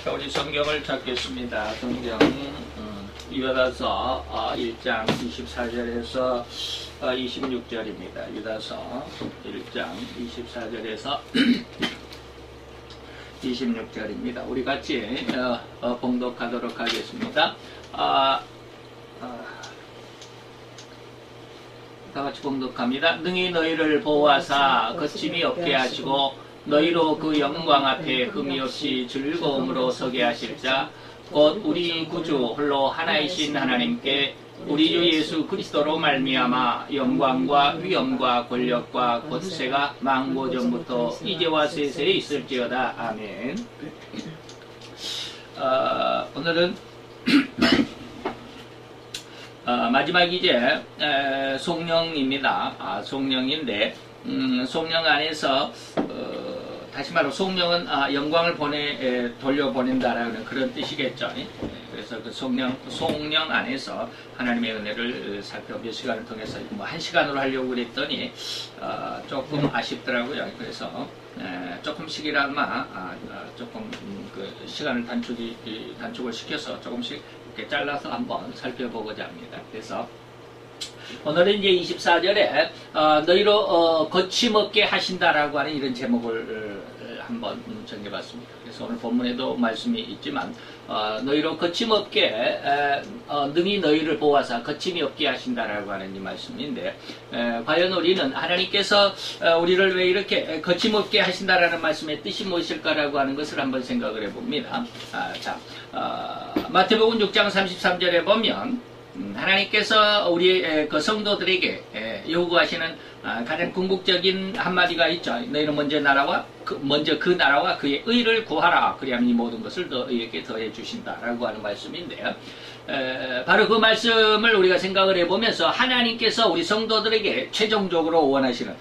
자, 우리 성경을 찾겠습니다. 성경 유다서 1장 24절에서 26절입니다. 유다서 1장 24절에서 26절입니다. 우리 같이 봉독하도록 하겠습니다. 다같이 봉독합니다. 능히 너희를 보호하사 거침이 없게 하시고 너희로 그 영광 앞에 흠이 없이 즐거움으로 서게 하실 자 곧 우리 구주 홀로 하나이신 하나님께 우리 주 예수 그리스도로 말미암아 영광과 위엄과 권력과 권세가 만고 전부터 이제와 세세에 있을지어다. 아멘. 오늘은 마지막 이제 송령입니다. 송령인데 송령 안에서 다시 말로 송령은 영광을 돌려보낸다라는 그런 뜻이겠죠. 그래서 그 송령 안에서 하나님의 은혜를 살펴볼 시간을 통해서 뭐 1시간으로 하려고 그랬더니 조금 아쉽더라고요. 그래서 조금씩이나마 조금 그 시간을 단축을 시켜서 조금씩 이렇게 잘라서 한번 살펴보고자 합니다. 그래서 오늘은 이제 24절에 너희로 거침없게 하신다라고 하는 이런 제목을 한번 정해봤습니다. 그래서 오늘 본문에도 말씀이 있지만 너희로 거침없게 능히 너희를 보호하사 거침이 없게 하신다라고 하는 이 말씀인데 과연 우리는 하나님께서 우리를 왜 이렇게 거침없게 하신다라는 말씀의 뜻이 무엇일까라고 하는 것을 한번 생각을 해봅니다. 마태복음 6장 33절에 보면 하나님께서 우리 그 성도들에게 요구하시는 가장 궁극적인 한마디가 있죠. 너희는 먼저 그 나라와 그의 의를 구하라. 그리하면 이 모든 것을 너희에게 더해 주신다라고 하는 말씀인데요. 바로 그 말씀을 우리가 생각을 해보면서 하나님께서 우리 성도들에게 최종적으로 원하시는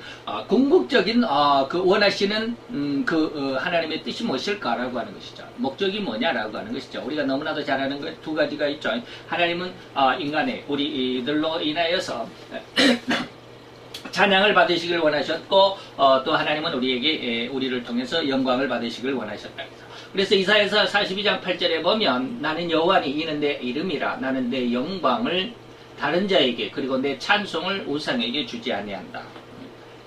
궁극적인 그 원하시는 그 하나님의 뜻이 무엇일까라고 하는 것이죠. 목적이 뭐냐라고 하는 것이죠. 우리가 너무나도 잘 아는 것 두 가지가 있죠. 하나님은 인간의 우리들로 인하여서 찬양을 받으시길 원하셨고 또 하나님은 우리를 통해서 영광을 받으시길 원하셨다. 그래서 이사야서 42장 8절에 보면 나는 여호와니 이는 내 이름이라 나는 내 영광을 다른 자에게 그리고 내 찬송을 우상에게 주지 아니한다.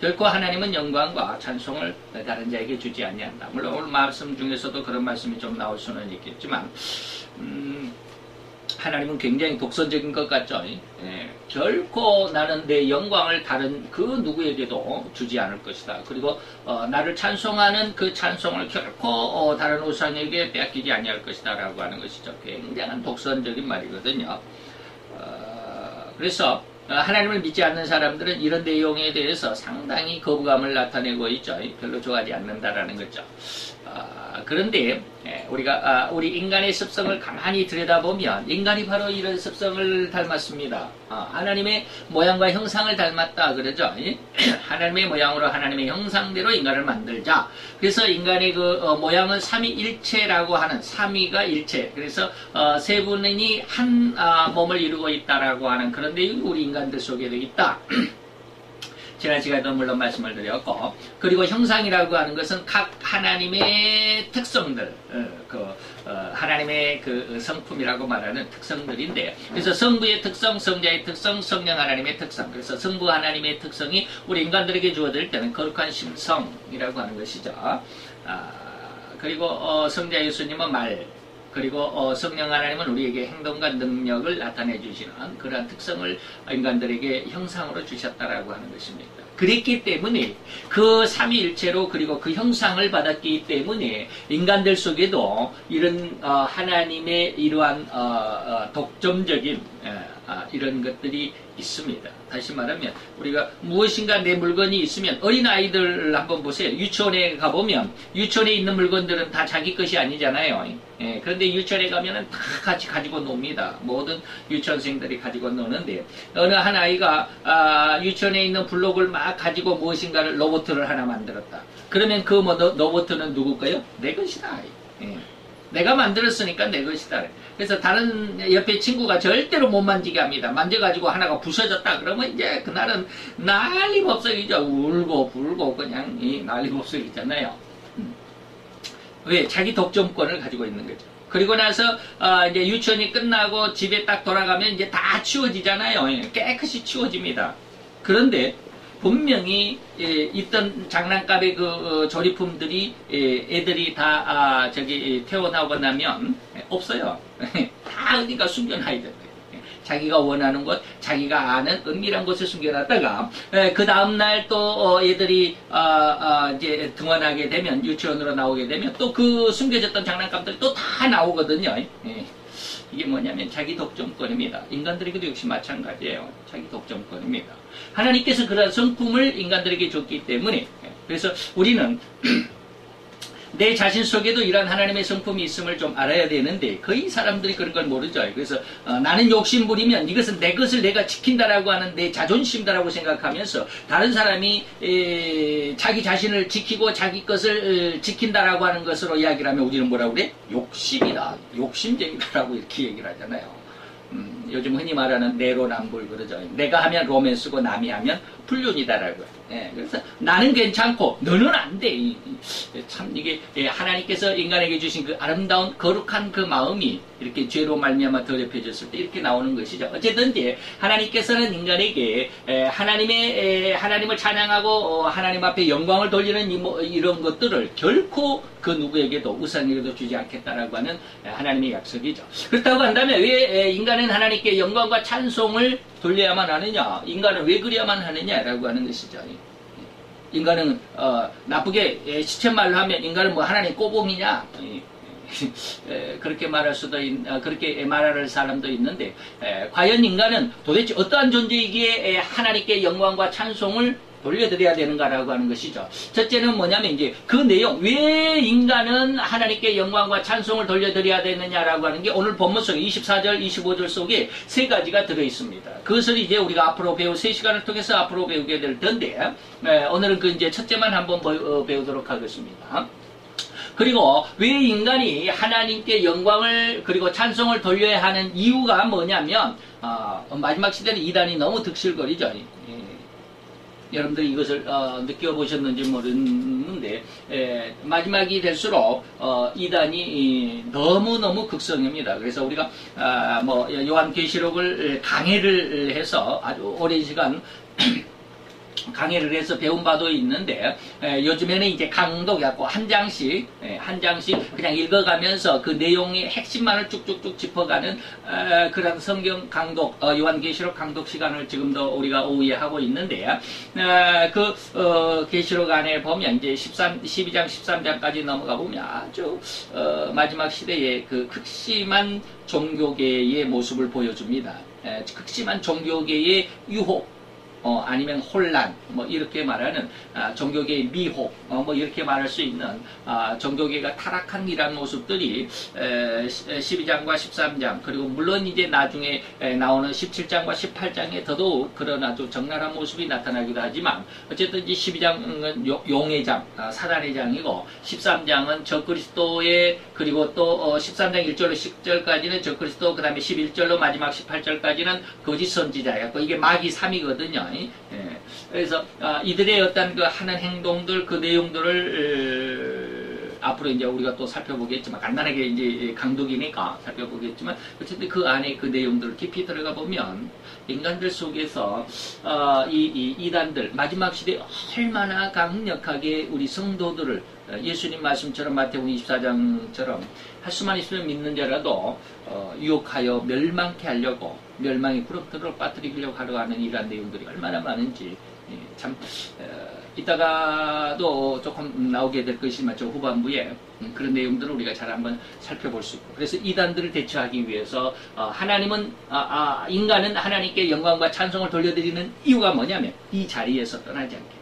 결코 하나님은 영광과 찬송을 다른 자에게 주지 아니한다. 물론 오늘 말씀 중에서도 그런 말씀이 좀 나올 수는 있겠지만 하나님은 굉장히 독선적인 것 같죠. 결코 나는 내 영광을 다른 그 누구에게도 주지 않을 것이다. 그리고 나를 찬송하는 그 찬송을 결코 다른 우상에게 빼앗기지 아니할 것이다 라고 하는 것이죠. 굉장한 독선적인 말이거든요. 그래서 하나님을 믿지 않는 사람들은 이런 내용에 대해서 상당히 거부감을 나타내고 있죠. 별로 좋아하지 않는다라는 거죠. 그런데 우리 인간의 습성을 가만히 들여다보면 인간이 바로 이런 습성을 닮았습니다. 하나님의 모양과 형상을 닮았다 그러죠. 하나님의 모양으로 하나님의 형상대로 인간을 만들자. 그래서 인간의 그 모양은 삼위일체라고 하는 삼위가 일체. 그래서 세 분이 한 몸을 이루고 있다라고 하는 그런 내용이 우리 인간들 속에도 있다. 지난 시간에도 물론 말씀을 드렸고, 그리고 형상이라고 하는 것은 각 하나님의 특성들, 하나님의 그 성품이라고 말하는 특성들인데, 그래서 성부의 특성, 성자의 특성, 성령 하나님의 특성, 그래서 성부 하나님의 특성이 우리 인간들에게 주어질 때는 거룩한 심성이라고 하는 것이죠. 그리고 성자 예수님은 말, 그리고 성령 하나님은 우리에게 행동과 능력을 나타내 주시는 그러한 특성을 인간들에게 형상으로 주셨다라고 하는 것입니다. 그랬기 때문에 그 삼위일체로 그리고 그 형상을 받았기 때문에 인간들 속에도 이런 하나님의 이러한 독점적인 이런 것들이 있습니다. 다시 말하면 우리가 무엇인가 내 물건이 있으면 어린아이들 한번 보세요. 유치원에 가보면 유치원에 있는 물건들은 다 자기 것이 아니잖아요. 그런데 유치원에 가면은 다 같이 가지고 놉니다. 모든 유치원생들이 가지고 노는데 어느 한 아이가 유치원에 있는 블록을 막 가지고 무엇인가를 로봇을 하나 만들었다. 그러면 그 로봇은 누굴까요? 내 것이다. 내가 만들었으니까 내 것이다. 그래서 다른 옆에 친구가 절대로 못 만지게 합니다. 만져가지고 하나가 부서졌다 그러면 이제 그날은 난리법석이죠. 울고 불고 그냥 난리법석이잖아요. 왜? 자기 독점권을 가지고 있는 거죠. 그리고 나서 이제 유치원이 끝나고 집에 딱 돌아가면 이제 다 치워지잖아요. 예, 깨끗이 치워집니다. 그런데 분명히 있던 장난감의 그 조리품들이 애들이 다 저기 태어나고 나면 없어요. 다 어디가 숨겨놔야 돼요. 자기가 원하는 곳, 자기가 아는 은밀한 곳에 숨겨놨다가 그 다음날 또 얘들이 이제 등원하게 되면, 유치원으로 나오게 되면 또 그 숨겨졌던 장난감들이 또 다 나오거든요. 이게 뭐냐면 자기 독점권입니다. 인간들에게도 역시 마찬가지예요. 자기 독점권입니다. 하나님께서 그런 성품을 인간들에게 줬기 때문에, 그래서 우리는 내 자신 속에도 이러한 하나님의 성품이 있음을 좀 알아야 되는데, 거의 사람들이 그런 걸 모르죠. 그래서 나는 욕심 부리면 이것은 내 것을 내가 지킨다라고 하는 내 자존심이다라고 생각하면서, 다른 사람이 자기 자신을 지키고 자기 것을 지킨다라고 하는 것으로 이야기를 하면 우리는 뭐라고 그래? 욕심이다, 욕심쟁이다라고 이렇게 얘기를 하잖아요. 요즘 흔히 말하는 내로남불 그러죠. 내가 하면 로맨스고 남이 하면 불륜이다라고요. 그래서 나는 괜찮고 너는 안 돼. 참 이게 하나님께서 인간에게 주신 그 아름다운 거룩한 그 마음이 이렇게 죄로 말미암아 더럽혀졌을 때 이렇게 나오는 것이죠. 어쨌든지 하나님께서는 인간에게 하나님을 찬양하고 하나님 앞에 영광을 돌리는 이런 것들을 결코 그 누구에게도, 우상에게도 주지 않겠다라고 하는 하나님의 약속이죠. 그렇다고 한다면 왜 인간은 하나님께 영광과 찬송을 돌려야만 하느냐, 인간은 왜 그래야만 하느냐라고 하는 것이죠. 인간은 나쁘게 시쳇말로 하면 인간은 뭐 하나님 꼬봉이냐, 그렇게 말할 그렇게 말할 사람도 있는데, 과연 인간은 도대체 어떠한 존재이기에 하나님께 영광과 찬송을 돌려드려야 되는가라고 하는 것이죠. 첫째는 뭐냐면 이제 그 내용, 왜 인간은 하나님께 영광과 찬송을 돌려드려야 되느냐라고 하는 게 오늘 본문 속에 24절, 25절 속에 세 가지가 들어있습니다. 그것을 이제 우리가 앞으로 3시간을 통해서 앞으로 배우게 될 텐데, 오늘은 그 이제 첫째만 한번 배우도록 하겠습니다. 그리고 왜 인간이 하나님께 영광을 그리고 찬송을 돌려야 하는 이유가 뭐냐면, 마지막 시대는 이단이 너무 득실거리죠. 여러분들이 이것을 느껴보셨는지 모르는데, 마지막이 될수록 이단이 너무너무 극성입니다. 그래서 우리가 요한계시록을 강해를 해서 아주 오랜 시간 강의를 해서 배운 바도 있는데, 요즘에는 이제 강독이라고 한 장씩 그냥 읽어가면서 그 내용의 핵심만을 쭉쭉쭉 짚어가는 그런 성경 강독, 요한계시록 강독 시간을 지금도 우리가 오후에 하고 있는데, 계시록 안에 보면 이제 12장, 13장까지 넘어가 보면 아주 마지막 시대의 그 극심한 종교계의 모습을 보여줍니다. 극심한 종교계의 유혹, 아니면 혼란, 이렇게 말하는, 종교계의 미혹, 이렇게 말할 수 있는, 종교계가 타락한 이런 모습들이, 12장과 13장, 그리고 물론 이제 나중에 나오는 17장과 18장에 더더욱 그런 아주 적나라한 모습이 나타나기도 하지만, 어쨌든 이 12장은 용의 장, 사단의 장이고, 13장은 적그리스도의, 그리고 또 13장 1절로 10절까지는 적그리스도, 그 다음에 11절로 마지막 18절까지는 거짓 선지자였고, 이게 마귀 3이거든요. 그래서 이들의 어떤 그 하는 행동들, 그 내용들을 앞으로 이제 우리가 또 살펴보겠지만, 간단하게 이제 강독이니까 살펴보겠지만, 어쨌든 그 안에 그 내용들을 깊이 들어가 보면 인간들 속에서 이단들 마지막 시대에 얼마나 강력하게 우리 성도들을 예수님 말씀처럼 마태복음 24장처럼 할 수만 있으면 믿는 자라도 유혹하여 멸망케 하려고, 멸망의 구렁텅이로 빠뜨리려고 하려 하는 이러한 내용들이 얼마나 많은지, 참 이따가도 조금 나오게 될 것이지만 저 후반부에 그런 내용들을 우리가 잘 한번 살펴볼 수 있고, 그래서 이단들을 대처하기 위해서 하나님은 인간은 하나님께 영광과 찬송을 돌려드리는 이유가 뭐냐면, 이 자리에서 떠나지 않게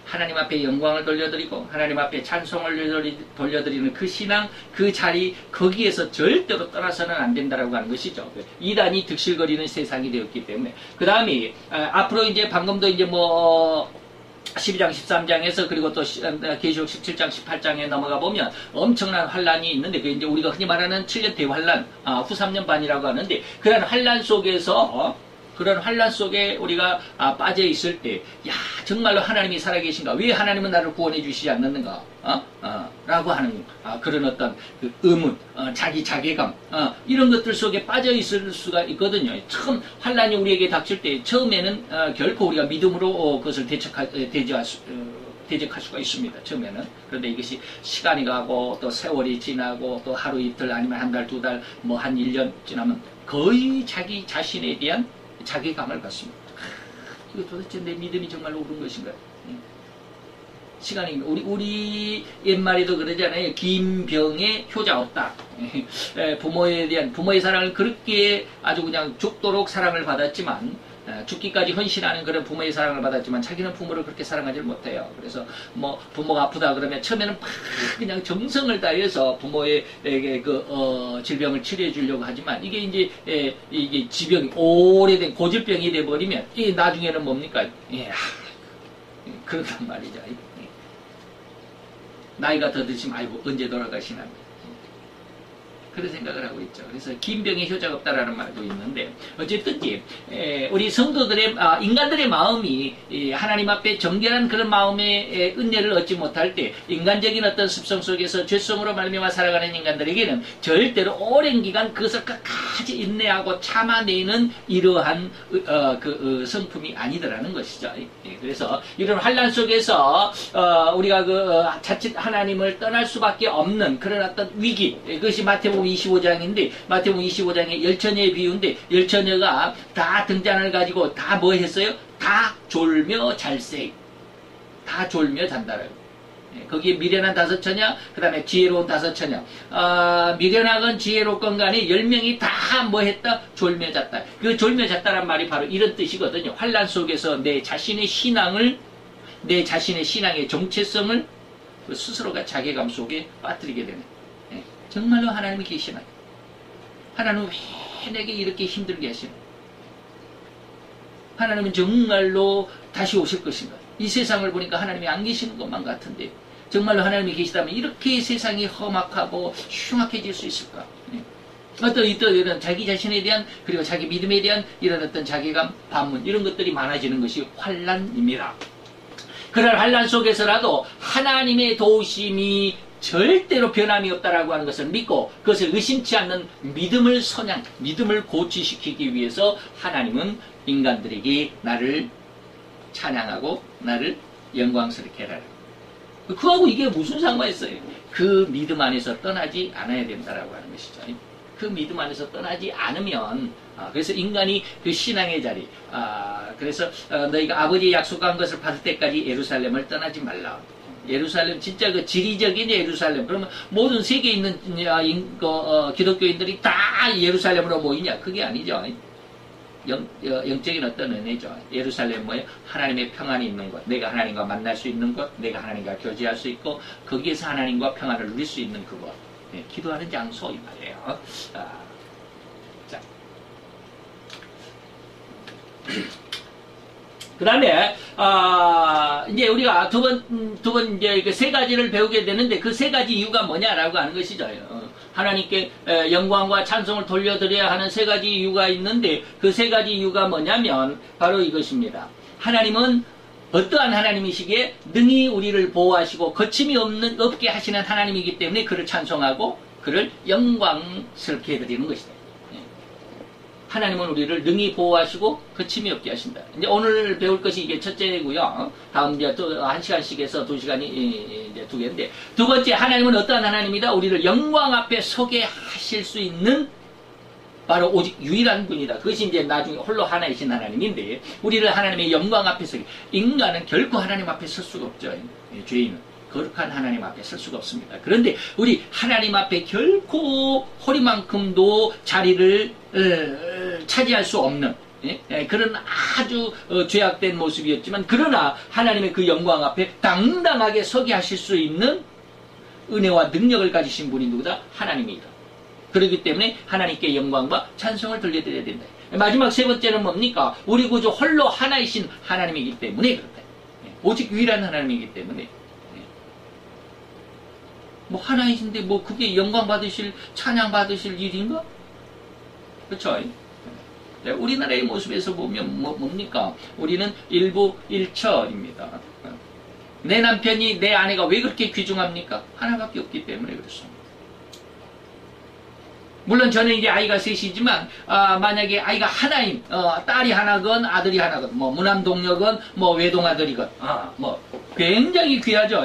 하나님 앞에 영광을 돌려드리고 하나님 앞에 찬송을 돌려드리는 그 신앙, 그 자리, 거기에서 절대로 떠나서는 안 된다라고 하는 것이죠. 이단이 득실거리는 세상이 되었기 때문에. 그 다음에 앞으로 이제 방금도 이제 12장, 13장에서 그리고 또 계시록 17장, 18장에 넘어가 보면 엄청난 환란이 있는데, 그 이제 우리가 흔히 말하는 7년 대환란, 후 3년 반이라고 하는데, 그런 환란 속에서 그런 환란 속에 우리가 빠져 있을 때, 야, 정말로 하나님이 살아계신가? 왜 하나님은 나를 구원해 주시지 않는가? 라고 하는 그런 어떤 그 의문, 자기 자괴감, 이런 것들 속에 빠져 있을 수가 있거든요. 처음 환란이 우리에게 닥칠 때 처음에는 결코 우리가 믿음으로 그것을 대적할 수가 있습니다. 처음에는. 그런데 이것이 시간이 가고 또 세월이 지나고 또 하루 이틀 아니면 한 달, 두 달, 뭐 한 1년 지나면 거의 자기 자신에 대한 자괴감을 갖습니다. 이거 도대체 내 믿음이 정말로 옳은 것인가? 시간이, 우리 옛말에도 그러잖아요. 긴 병에 효자 없다. 부모의 사랑을 그렇게 아주 그냥 죽도록 사랑을 받았지만, 죽기까지 헌신하는 그런 부모의 사랑을 받았지만 자기는 부모를 그렇게 사랑하지 못해요. 그래서 뭐 부모가 아프다 그러면 처음에는 막 그냥 정성을 다해서 부모에게 질병을 치료해 주려고 하지만 이게 이제 이게 지병이 오래된 고질병이 돼 버리면 이 나중에는 뭡니까? 그런단 말이죠. 나이가 더 드시면 아이고 언제 돌아가시나. 그런 생각을 하고 있죠. 그래서 긴 병에 효자가 없다라는 말도 있는데 어쨌든지 우리 성도들의 인간들의 마음이 하나님 앞에 정결한 그런 마음의 은혜를 얻지 못할 때 인간적인 어떤 습성 속에서 죄성으로 말미암아 살아가는 인간들에게는 절대로 오랜 기간 그것을 끝까지 인내하고 참아내는 이러한 성품이 아니더라는 것이죠. 그래서 이런 환란 속에서 우리가 자칫 하나님을 떠날 수밖에 없는 그런 어떤 위기, 그것이 마태복음 25장인데 마태복음 25장의 열처녀의 비유인데 열처녀가 다 등잔을 가지고 다 뭐 했어요? 다 졸며 잘세. 다 졸며 잔다라고. 거기에 미련한 5처녀, 그 다음에 지혜로운 5처녀. 미련하건 지혜롭건 간에 10명이 다 뭐 했다? 졸며 잤다. 그 졸며 잤다란 말이 바로 이런 뜻이거든요. 환란 속에서 내 자신의 신앙의 정체성을 스스로가 자괴감 속에 빠뜨리게 되는. 정말로 하나님이 계시나요? 하나님은 왜 내게 이렇게 힘들게 하시나? 하나님은 정말로 다시 오실 것인가? 이 세상을 보니까 하나님이 안 계시는 것만 같은데 정말로 하나님이 계시다면 이렇게 세상이 험악하고 흉악해질 수 있을까? 어떤 이런 자기 자신에 대한 그리고 자기 믿음에 대한 이런 어떤 자괴감, 반문 이런 것들이 많아지는 것이 환란입니다. 그런 환란 속에서라도 하나님의 도우심이 절대로 변함이 없다라고 하는 것을 믿고 그것을 의심치 않는 믿음을 고취시키기 위해서 하나님은 인간들에게 나를 찬양하고 나를 영광스럽게 해라. 그하고 이게 무슨 상관이 있어요? 그 믿음 안에서 떠나지 않아야 된다라고 하는 것이죠. 그 믿음 안에서 떠나지 않으면 그래서 인간이 그 신앙의 자리 그래서 너희가 아버지의 약속한 것을 받을 때까지 예루살렘을 떠나지 말라. 예루살렘 진짜 그 지리적인 예루살렘 그러면 모든 세계에 있는 기독교인들이 다 예루살렘으로 모이냐? 그게 아니죠. 영적인 어떤 은혜죠. 예루살렘 뭐예요? 하나님의 평안이 있는 것, 내가 하나님과 만날 수 있는 것, 내가 하나님과 교제할 수 있고 거기에서 하나님과 평안을 누릴 수 있는 그것, 기도하는 장소 이 말이에요. 자. 그 다음에, 이제 우리가 두 번 이제 그 세 가지를 배우게 되는데 그 세 가지 이유가 뭐냐라고 하는 것이죠. 하나님께 영광과 찬송을 돌려드려야 하는 세 가지 이유가 있는데 그 세 가지 이유가 뭐냐면 바로 이것입니다. 하나님은 어떠한 하나님이시기에 능히 우리를 보호하시고 거침이 없게 하시는 하나님이기 때문에 그를 찬송하고 그를 영광스럽게 해드리는 것이다. 하나님은 우리를 능히 보호하시고 거침이 없게 하신다. 이제 오늘 배울 것이 이게 첫째고요. 다음 이제 또 1시간씩 해서 2시간이 이제 2개인데 두 번째 하나님은 어떠한 하나님이다? 우리를 영광 앞에 서게 하실 수 있는 바로 오직 유일한 분이다. 그것이 이제 나중에 홀로 하나이신 하나님인데 우리를 하나님의 영광 앞에 서게 인간은 결코 하나님 앞에 설 수가 없죠. 죄인은. 거룩한 하나님 앞에 설 수가 없습니다. 그런데 우리 하나님 앞에 결코 허리만큼도 자리를 차지할 수 없는 그런 아주 죄악된 모습이었지만 그러나 하나님의 그 영광 앞에 당당하게 서게 하실 수 있는 은혜와 능력을 가지신 분이 누구다? 하나님이다. 그렇기 때문에 하나님께 영광과 찬송을 돌려드려야 된다. 마지막 세 번째는 뭡니까? 우리 구주 홀로 하나이신 하나님이기 때문에 그렇다. 오직 유일한 하나님이기 때문에 뭐 하나이신데 뭐 그게 영광 받으실 찬양 받으실 일인가? 그렇죠? 우리나라의 모습에서 보면 뭡니까? 우리는 일부 일처입니다. 내 남편이 내 아내가 왜 그렇게 귀중합니까? 하나밖에 없기 때문에 그렇습니다. 물론 저는 이제 아이가 셋이지만 만약에 아이가 하나인 딸이 하나건 아들이 하나건 뭐 무남동녀건 뭐 외동아들이건 뭐 굉장히 귀하죠.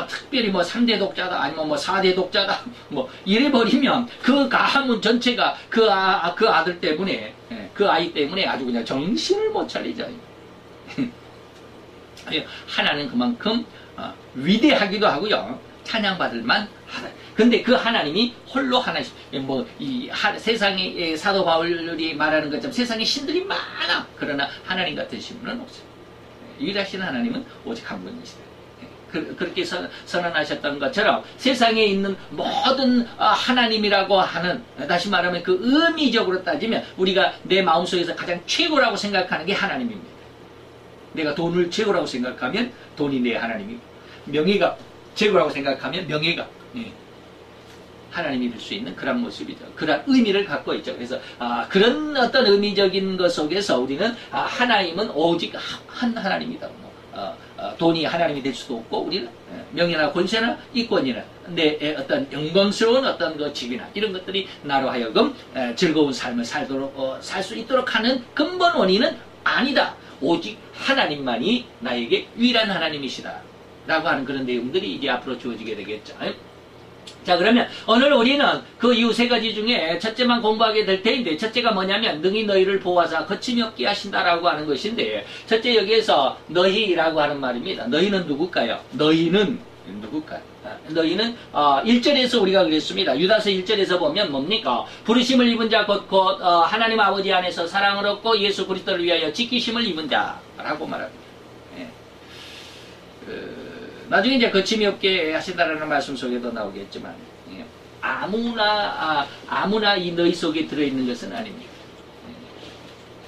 특별히 뭐 3대 독자다 아니면 뭐 4대 독자다 뭐 이래버리면 그 가문 전체가 그 아들 때문에 그 아이 때문에 아주 그냥 정신을 못 차리죠. 하나는 그만큼 위대하기도 하고요. 찬양받을만 하다. 근데 그 하나님이 홀로 하나씩 세상에 사도 바울이 말하는 것처럼 세상에 신들이 많아. 그러나 하나님 같은 신분은 없어요. 유일하신 하나님은 오직 한 분이시다. 그렇게 선언하셨던 것처럼 세상에 있는 모든 하나님이라고 하는, 다시 말하면 그 의미적으로 따지면 우리가 내 마음속에서 가장 최고라고 생각하는 게 하나님입니다. 내가 돈을 최고라고 생각하면 돈이 내 하나님이고, 명예가 최고라고 생각하면 명예가 하나님이 될 수 있는 그런 모습이죠. 그런 의미를 갖고 있죠. 그래서 그런 어떤 의미적인 것 속에서 우리는 하나님은 오직 한 하나님이다. 돈이 하나님이 될 수도 없고, 우리는 명예나 권세나 이권이나 내 어떤 영광스러운 어떤 그 집이나 이런 것들이 나로 하여금 즐거운 삶을 살 수 있도록 하는 근본 원인은 아니다. 오직 하나님만이 나에게 유일한 하나님이시다. 라고 하는 그런 내용들이 이제 앞으로 주어지게 되겠죠. 자, 그러면 오늘 우리는 그 이후 세 가지 중에 첫째만 공부하게 될 텐데, 첫째가 뭐냐면 능히 너희를 보호하사 거침이 없게 하신다라고 하는 것인데, 첫째 여기에서 너희라고 하는 말입니다. 너희는 누굴까요? 너희는 누굴까요? 너희는 1절에서 우리가 그랬습니다. 유다서 1절에서 보면 뭡니까? 부르심을 입은 자 곧 하나님 아버지 안에서 사랑을 얻고 예수 그리스도를 위하여 지키심을 입은 자라고 말합니다. 나중에 이제 거침이 없게 하신다라는 말씀 속에도 나오겠지만, 아무나 이 너희 속에 들어있는 것은 아닙니다.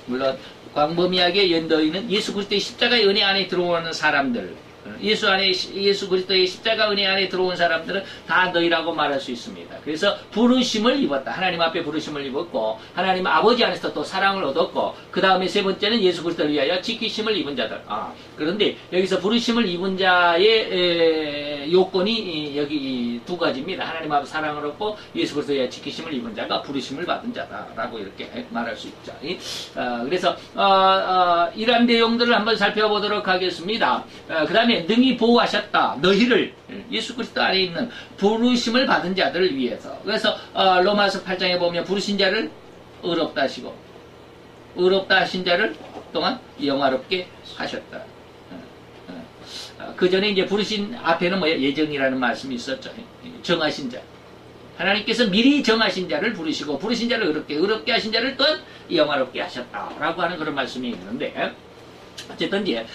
물론 광범위하게 너희는 예수 그리스도의 십자가의 은혜 안에 들어오는 사람들, 예수 그리스도의 십자가 은혜 안에 들어온 사람들은 다 너희라고 말할 수 있습니다. 그래서 부르심을 입었다. 하나님 앞에 부르심을 입었고, 하나님 아버지 안에서 또 사랑을 얻었고, 그 다음에 세 번째는 예수 그리스도를 위하여 지키심을 입은 자들. 그런데 여기서 부르심을 입은 자의 요건이 여기 두 가지입니다. 하나님 앞에 사랑을 얻고 예수 그리스도를 위하여 지키심을 입은 자가 부르심을 받은 자다라고 이렇게 말할 수 있죠. 그래서 이러한 내용들을 한번 살펴보도록 하겠습니다. 그 다음에 능히 보호하셨다. 너희를 예수 그리스도 안에 있는 부르심을 받은 자들을 위해서. 그래서 로마서 8장에 보면 부르신 자를 의롭다 하시고, 의롭다 하신 자를 또한 영화롭게 하셨다. 그 전에 이제 부르신 앞에는 뭐예요? 예정이라는 말씀이 있었죠. 정하신 자. 하나님께서 미리 정하신 자를 부르시고, 부르신 자를 의롭게 하신 자를 또한 영화롭게 하셨다라고 하는 그런 말씀이 있는데, 어쨌든 이제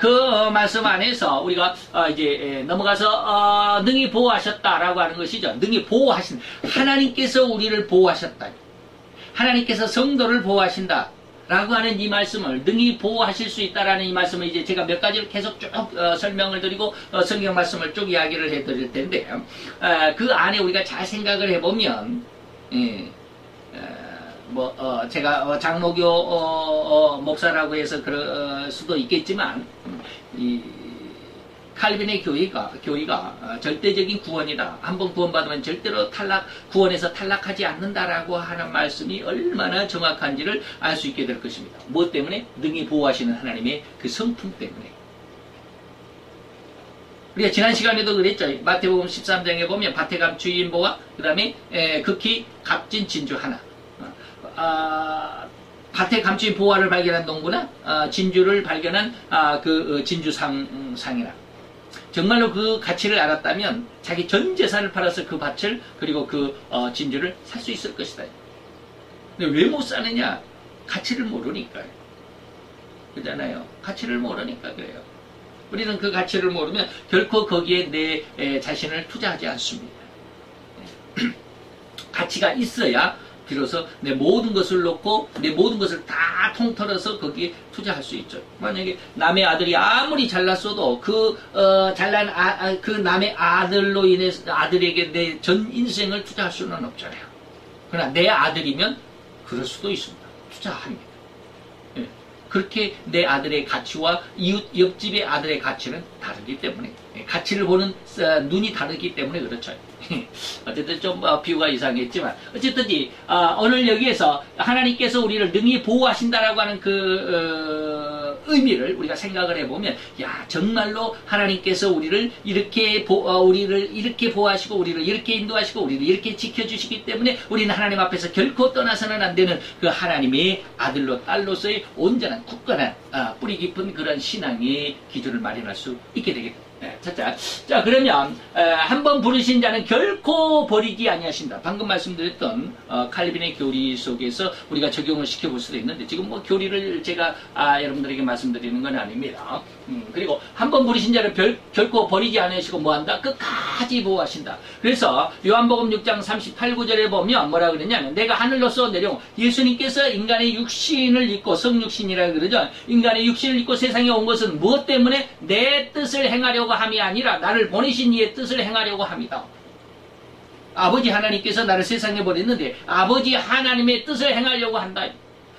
그 말씀 안에서 우리가 이제 넘어가서 능히 보호하셨다라고 하는 것이죠. 능히 보호하신, 하나님께서 우리를 보호하셨다. 하나님께서 성도를 보호하신다. 라고 하는 이 말씀을, 능히 보호하실 수 있다라는 이 말씀을 이제 제가 몇 가지를 계속 쭉 설명을 드리고 성경 말씀을 쭉 이야기를 해 드릴 텐데, 그 안에 우리가 잘 생각을 해보면, 제가 장로교 목사라고 해서 그럴 수도 있겠지만, 이 칼빈의 교회가 절대적인 구원이다. 한번 구원받으면 절대로 구원에서 탈락하지 않는다라고 하는 말씀이 얼마나 정확한지를 알 수 있게 될 것입니다. 무엇 때문에? 능히 보호하시는 하나님의 그 성품 때문에. 우리가 지난 시간에도 그랬죠. 마태복음 13장에 보면 밭에 감 주인보와 그 다음에 극히 값진 진주 하나. 밭에 감추인 보화를 발견한 농부나 진주를 발견한 그 진주상이나, 정말로 그 가치를 알았다면 자기 전 재산을 팔아서 그 밭을 그리고 그 진주를 살 수 있을 것이다. 근데 왜 못 사느냐? 가치를 모르니까요. 그잖아요. 가치를 모르니까 그래요. 우리는 그 가치를 모르면 결코 거기에 내 자신을 투자하지 않습니다. 가치가 있어야 비로소 내 모든 것을 놓고 내 모든 것을 다 통틀어서 거기에 투자할 수 있죠. 만약에 남의 아들이 아무리 잘났어도 잘난 그 남의 아들로 인해서 아들에게 내 전 인생을 투자할 수는 없잖아요. 그러나 내 아들이면 그럴 수도 있습니다. 투자합니다. 예. 그렇게 내 아들의 가치와 이웃 옆집의 아들의 가치는 다르기 때문에, 가치를 보는 눈이 다르기 때문에 그렇죠. 어쨌든 좀 비유가 이상했지만 어쨌든지 오늘 여기에서 하나님께서 우리를 능히 보호하신다라고 하는 그 의미를 우리가 생각을 해보면, 야, 정말로 하나님께서 우리를 이렇게 보호하시고 우리를 이렇게 인도하시고 우리를 이렇게 지켜주시기 때문에 우리는 하나님 앞에서 결코 떠나서는 안 되는 그 하나님의 아들로 딸로서의 온전한 굳건한 뿌리 깊은 그런 신앙의 기준을 마련할 수 있게 되겠다. 자, 그러면 한번 부르신 자는 결코 버리지 아니하신다. 방금 말씀드렸던 칼빈의 교리 속에서 우리가 적용을 시켜볼 수도 있는데, 지금 뭐 교리를 제가 여러분들에게 말씀드리는 건 아닙니다. 그리고 한번 부르신 자를 결코 버리지 않으시고 뭐한다? 끝까지 보호하신다. 그래서 요한복음 6장 38, 9절에 보면 뭐라 그러냐면, 내가 하늘로서 내려온, 예수님께서 인간의 육신을 입고, 성육신이라 그러죠. 인간의 육신을 입고 세상에 온 것은 무엇 때문에? 내 뜻을 행하려고 함이 아니라 나를 보내신 이의 뜻을 행하려고 합니다. 아버지 하나님께서 나를 세상에 보냈는데 아버지 하나님의 뜻을 행하려고 한다.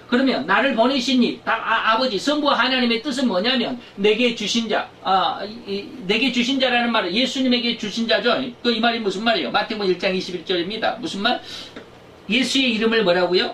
그러면 나를 보내신 이 아버지 성부 하나님의 뜻은 뭐냐면, 내게 주신 자, 내게 주신 자라는 말은 예수님에게 주신 자죠. 또 이 말이 무슨 말이에요? 마태복음 1장 21절입니다. 무슨 말? 예수의 이름을 뭐라고요?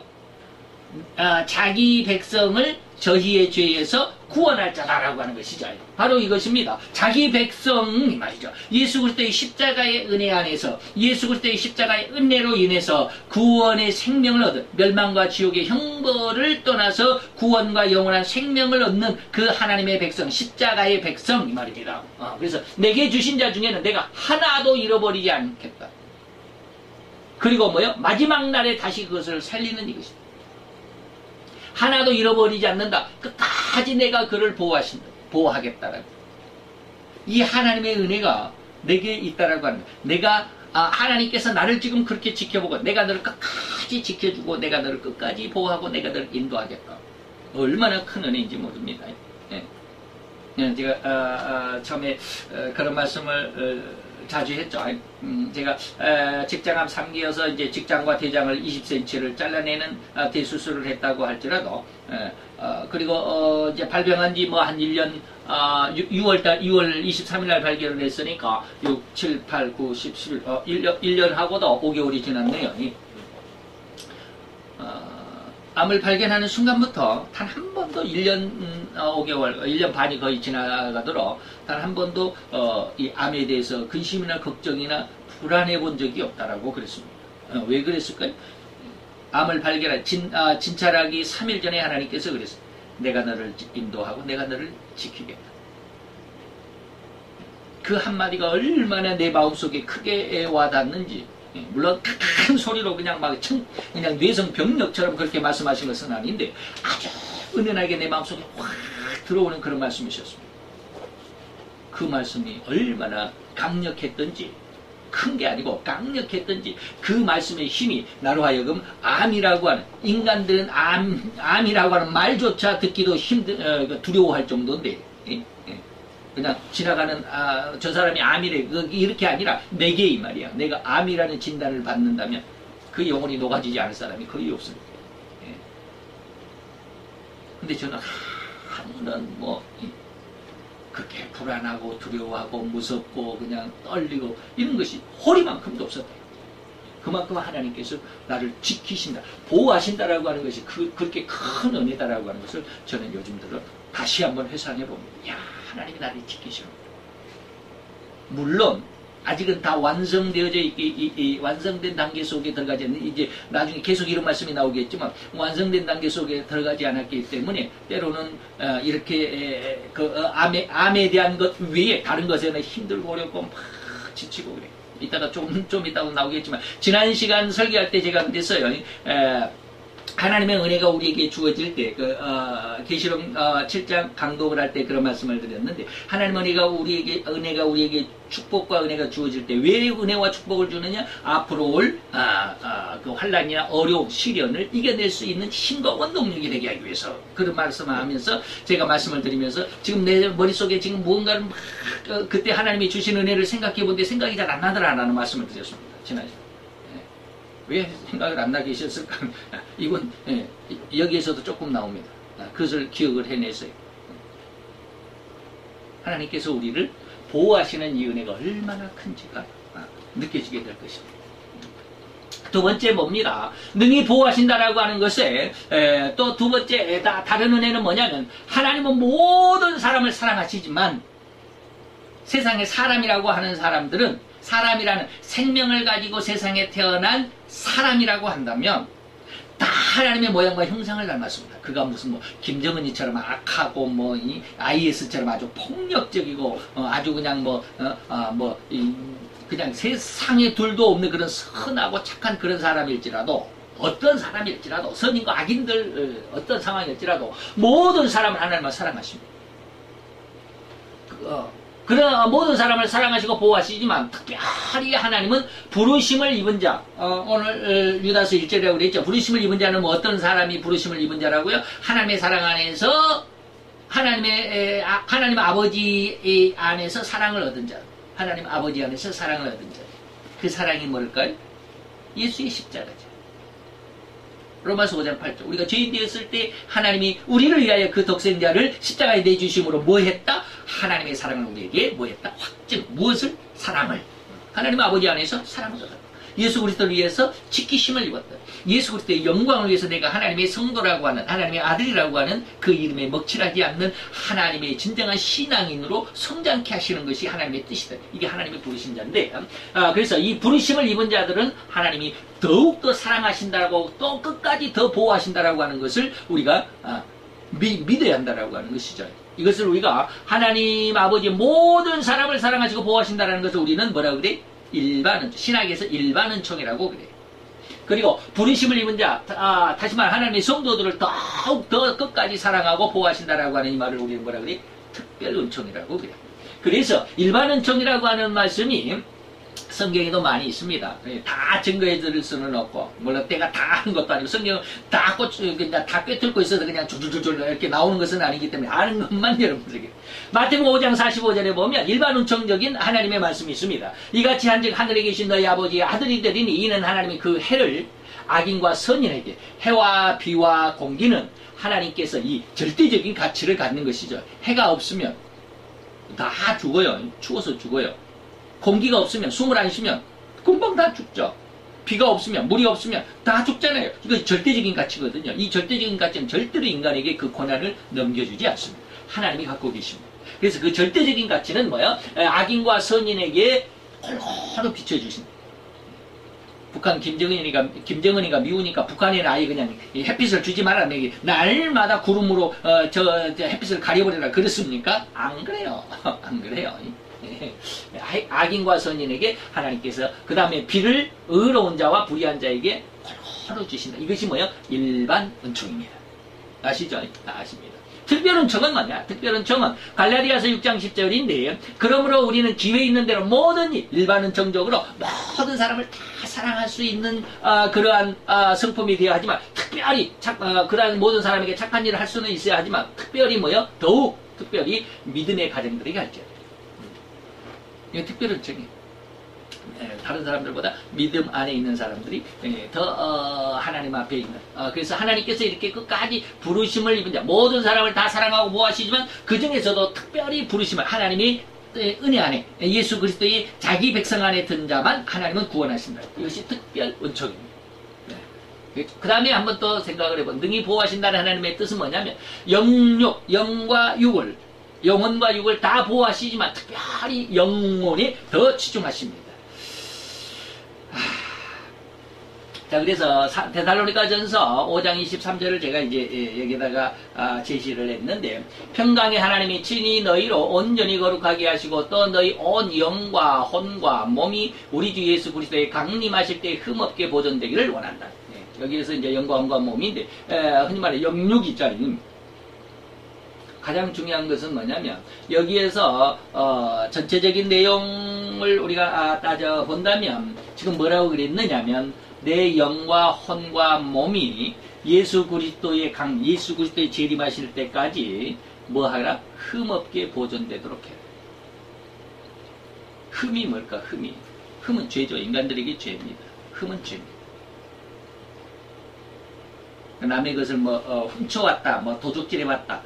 자기 백성을 저희의 죄에서 구원할 자다라고 하는 것이죠. 바로 이것입니다. 자기 백성이 말이죠. 예수 그리스도의 십자가의 은혜 안에서, 예수 그리스도의 십자가의 은혜로 인해서 구원의 생명을 얻은, 멸망과 지옥의 형벌을 떠나서 구원과 영원한 생명을 얻는 그 하나님의 백성, 십자가의 백성 이 말입니다. 그래서 내게 주신 자 중에는 내가 하나도 잃어버리지 않겠다. 그리고 뭐요? 마지막 날에 다시 그것을 살리는 이것입니다. 하나도 잃어버리지 않는다. 끝까지 내가 그를 보호하겠다라고. 이 하나님의 은혜가 내게 있다라고 하는 거예요. 내가 하나님께서 나를 지금 그렇게 지켜보고, 내가 너를 끝까지 지켜주고, 내가 너를 끝까지 보호하고, 내가 너를 인도하겠다. 얼마나 큰 은혜인지 모릅니다. 예. 제가 처음에 그런 말씀을 자주 했죠. 제가 직장암 3기여서 이제 직장과 대장을 20cm를 잘라내는 대수술을 했다고 할지라도, 그리고 이제 발병한 지 뭐 한 1년, 6월 23일 날 발견을 했으니까 6, 7, 8, 9, 10, 11, 1년 하고도 5개월이 지났네요. 암을 발견하는 순간부터 단 한 번도 1년 5개월, 1년 반이 거의 지나가도록 단 한 번도 이 암에 대해서 근심이나 걱정이나 불안해 본 적이 없다라고 그랬습니다. 왜 그랬을까요? 암을 발견한 진찰하기 3일 전에 하나님께서 그랬어요. 내가 너를 인도하고 내가 너를 지키겠다. 그 한마디가 얼마나 내 마음속에 크게 와닿는지, 물론 큰 소리로 그냥 그냥 뇌성병력처럼 그렇게 말씀하신 것은 아닌데, 아주 은은하게 내 마음속에 확 들어오는 그런 말씀이셨습니다. 그 말씀이 얼마나 강력했던지, 큰 게 아니고 강력했던지, 그 말씀의 힘이 나로 하여금 암이라고 하는, 인간들은 암이라고 하는 말조차 듣기도 두려워할 정도인데, 그냥 지나가는 저 사람이 암이래, 이렇게 아니라 내게 이 말이야. 내가 암이라는 진단을 받는다면 그 영혼이 녹아지지 않을 사람이 거의 없습니다. 근데 저는 한번 그렇게 불안하고 두려워하고 무섭고 그냥 떨리고 이런 것이 허리만큼도 없었다. 그만큼 하나님께서 나를 지키신다, 보호하신다라고 하는 것이 그렇게 큰 은혜다라고 하는 것을 저는 요즘 들어 다시 한번 회상해 봅니다. 야, 하나님이 나를 지키시는. 물론 아직은 다 완성되어져 완성된 단계 속에 들어가지 않는, 이제 나중에 계속 이런 말씀이 나오겠지만 완성된 단계 속에 들어가지 않았기 때문에 때로는 이렇게 암에 대한 것 외에 다른 것에는 힘들고 어렵고 막 지치고 그래. 이따가 좀 이따가 나오겠지만, 지난 시간 설교할 때 제가 그랬어요. 하나님의 은혜가 우리에게 주어질 때, 계시록 7장 강독을 할 때 그런 말씀을 드렸는데, 하나님의 은혜가 우리에게 축복과 은혜가 주어질 때 왜 은혜와 축복을 주느냐? 앞으로 올 그 환난이나 어려움, 시련을 이겨낼 수 있는 힘과 원동력이 되게 하기 위해서, 그런 말씀을 하면서 제가 말씀을 드리면서 지금 내 머릿속에 지금 무언가를 막 그때 하나님이 주신 은혜를 생각해 본데 생각이 잘 안 나더라라는 말씀을 드렸습니다. 지난주에. 왜 생각을 안 나게 하셨을까? 이건 여기에서도 조금 나옵니다. 그것을 기억을 해내세요. 하나님께서 우리를 보호하시는 이 은혜가 얼마나 큰지가 느껴지게 될 것입니다. 두 번째 뭡니다. 능히 보호하신다라고 하는 것에 또 두 번째 다른 은혜는 뭐냐면 하나님은 모든 사람을 사랑하시지만 세상에 사람이라고 하는 사람들은 사람이라는 생명을 가지고 세상에 태어난 사람이라고 한다면 다 하나님의 모양과 형상을 닮았습니다. 그가 무슨 뭐 김정은이처럼 악하고 뭐 이 IS처럼 아주 폭력적이고 아주 그냥 그냥 세상에 둘도 없는 그런 선하고 착한 그런 사람일지라도 어떤 사람일지라도 선인과 악인들 어떤 상황일지라도 모든 사람을 하나님은 사랑하십니다. 그런 모든 사람을 사랑하시고 보호하시지만 특별히 하나님은 부르심을 입은 자 오늘 유다서 1절이라고 그랬죠. 부르심을 입은 자는 뭐 어떤 사람이 부르심을 입은 자라고요? 하나님의 사랑 안에서 하나님 아버지 안에서 사랑을 얻은 자, 하나님 아버지 안에서 사랑을 얻은 자. 그 사랑이 뭘까요? 예수의 십자가죠. 로마서 5장 8절. 우리가 죄인 되었을 때 하나님이 우리를 위하여 그 독생자를 십자가에 내주심으로 뭐 했다? 하나님의 사랑을 우리에게 뭐 했다? 확증. 무엇을? 사랑을. 하나님 아버지 안에서 사랑을 얻었다. 예수 그리스도를 위해서 지키심을 입었다. 예수 그리스도의 영광을 위해서 내가 하나님의 성도라고 하는 하나님의 아들이라고 하는 그 이름에 먹칠하지 않는 하나님의 진정한 신앙인으로 성장케 하시는 것이 하나님의 뜻이다. 이게 하나님의 부르신 자인데 그래서 이 부르심을 입은 자들은 하나님이 더욱더 사랑하신다라고 또 끝까지 더 보호하신다라고 하는 것을 우리가 믿어야 한다라고 하는 것이죠. 이것을 우리가 하나님 아버지 모든 사람을 사랑하시고 보호하신다라는 것을 우리는 뭐라고 그래? 신학에서 일반은총이라고 그래요. 그리고 부르심을 입은 자, 다시 말해 하나님의 성도들을 더욱 더 끝까지 사랑하고 보호하신다라고 하는 이 말을 우리는 뭐라 그래? 특별은총이라고 그래요. 그래서 일반은총이라고 하는 말씀이 성경에도 많이 있습니다. 다 증거해 드릴 수는 없고, 물론 때가 다 하는 것도 아니고, 성경은 다 꿰뚫고 있어서 그냥 줄줄줄 이렇게 나오는 것은 아니기 때문에 아는 것만 여러분들에게. 마태복음 5장 45절에 보면 일반운총적인 하나님의 말씀이 있습니다. 이같이 한즉 하늘에 계신 너희 아버지의 아들이 되리니 이는 하나님이 그 해를 악인과 선인에게 해와 비와 공기는 하나님께서 이 절대적인 가치를 갖는 것이죠. 해가 없으면 다 죽어요. 추워서 죽어요. 공기가 없으면, 숨을 안 쉬면 금방 다 죽죠. 비가 없으면, 물이 없으면 다 죽잖아요. 이거 절대적인 가치거든요. 이 절대적인 가치는 절대로 인간에게 그 권한을 넘겨주지 않습니다. 하나님이 갖고 계십니다. 그래서 그 절대적인 가치는 뭐예요? 악인과 선인에게 홀로 비춰주신다. 북한 김정은이가 미우니까 북한에는 아예 그냥 햇빛을 주지 말라. 날마다 구름으로 햇빛을 가려버리라. 그렇습니까? 안 그래요. 안 그래요. 악인과 선인에게 하나님께서 그 다음에 비를 의로운 자와 불의한 자에게 홀로 주신다. 이것이 뭐예요? 일반 은총입니다. 아시죠? 아십니다. 특별은총은 뭐냐? 특별은총은 갈라디아서 6장 10절인데 그러므로 우리는 기회 있는 대로 모든 일반은총적으로 모든 사람을 다 사랑할 수 있는 그러한 성품이 되어야 하지만 특별히 그러한 모든 사람에게 착한 일을 할 수는 있어야 하지만 특별히 뭐예요? 더욱 특별히 믿음의 가정들에게 할지어다. 이게 특별은총이에요. 다른 사람들보다 믿음 안에 있는 사람들이 더 하나님 앞에 있는 그래서 하나님께서 이렇게 끝까지 부르심을 입은 자 모든 사람을 다 사랑하고 보호하시지만 그 중에서도 특별히 부르심을 하나님이 은혜 안에 예수 그리스도의 자기 백성 안에 든 자만 하나님은 구원하신다. 이것이 특별 은총입니다. 그 다음에 한번 또 생각을 해본 능히 보호하신다는 하나님의 뜻은 뭐냐면 영과 육을 영혼과 육을 다 보호하시지만 특별히 영혼에 더 치중하십니다. 자, 그래서 데살로니가 전서 5장 23절을 제가 이제 여기다가 제시를 했는데 평강의 하나님이 친히 너희로 온전히 거룩하게 하시고 또 너희 온 영과 혼과 몸이 우리 주 예수 그리스도의 강림하실 때 흠없게 보존되기를 원한다. 여기에서 이제 영과 혼과 몸인데 흔히 말해 영육이 있잖아요. 가장 중요한 것은 뭐냐면 여기에서 전체적인 내용을 우리가 따져본다면 지금 뭐라고 그랬느냐면 내 영과 혼과 몸이 예수 그리스도의 예수 그리스도의 재림하실 때까지 뭐하라? 흠없게 보존되도록 해라. 흠이 뭘까? 흠은 죄죠. 인간들에게 죄입니다. 흠은 죄입니다. 남의 것을 훔쳐왔다, 도둑질해왔다,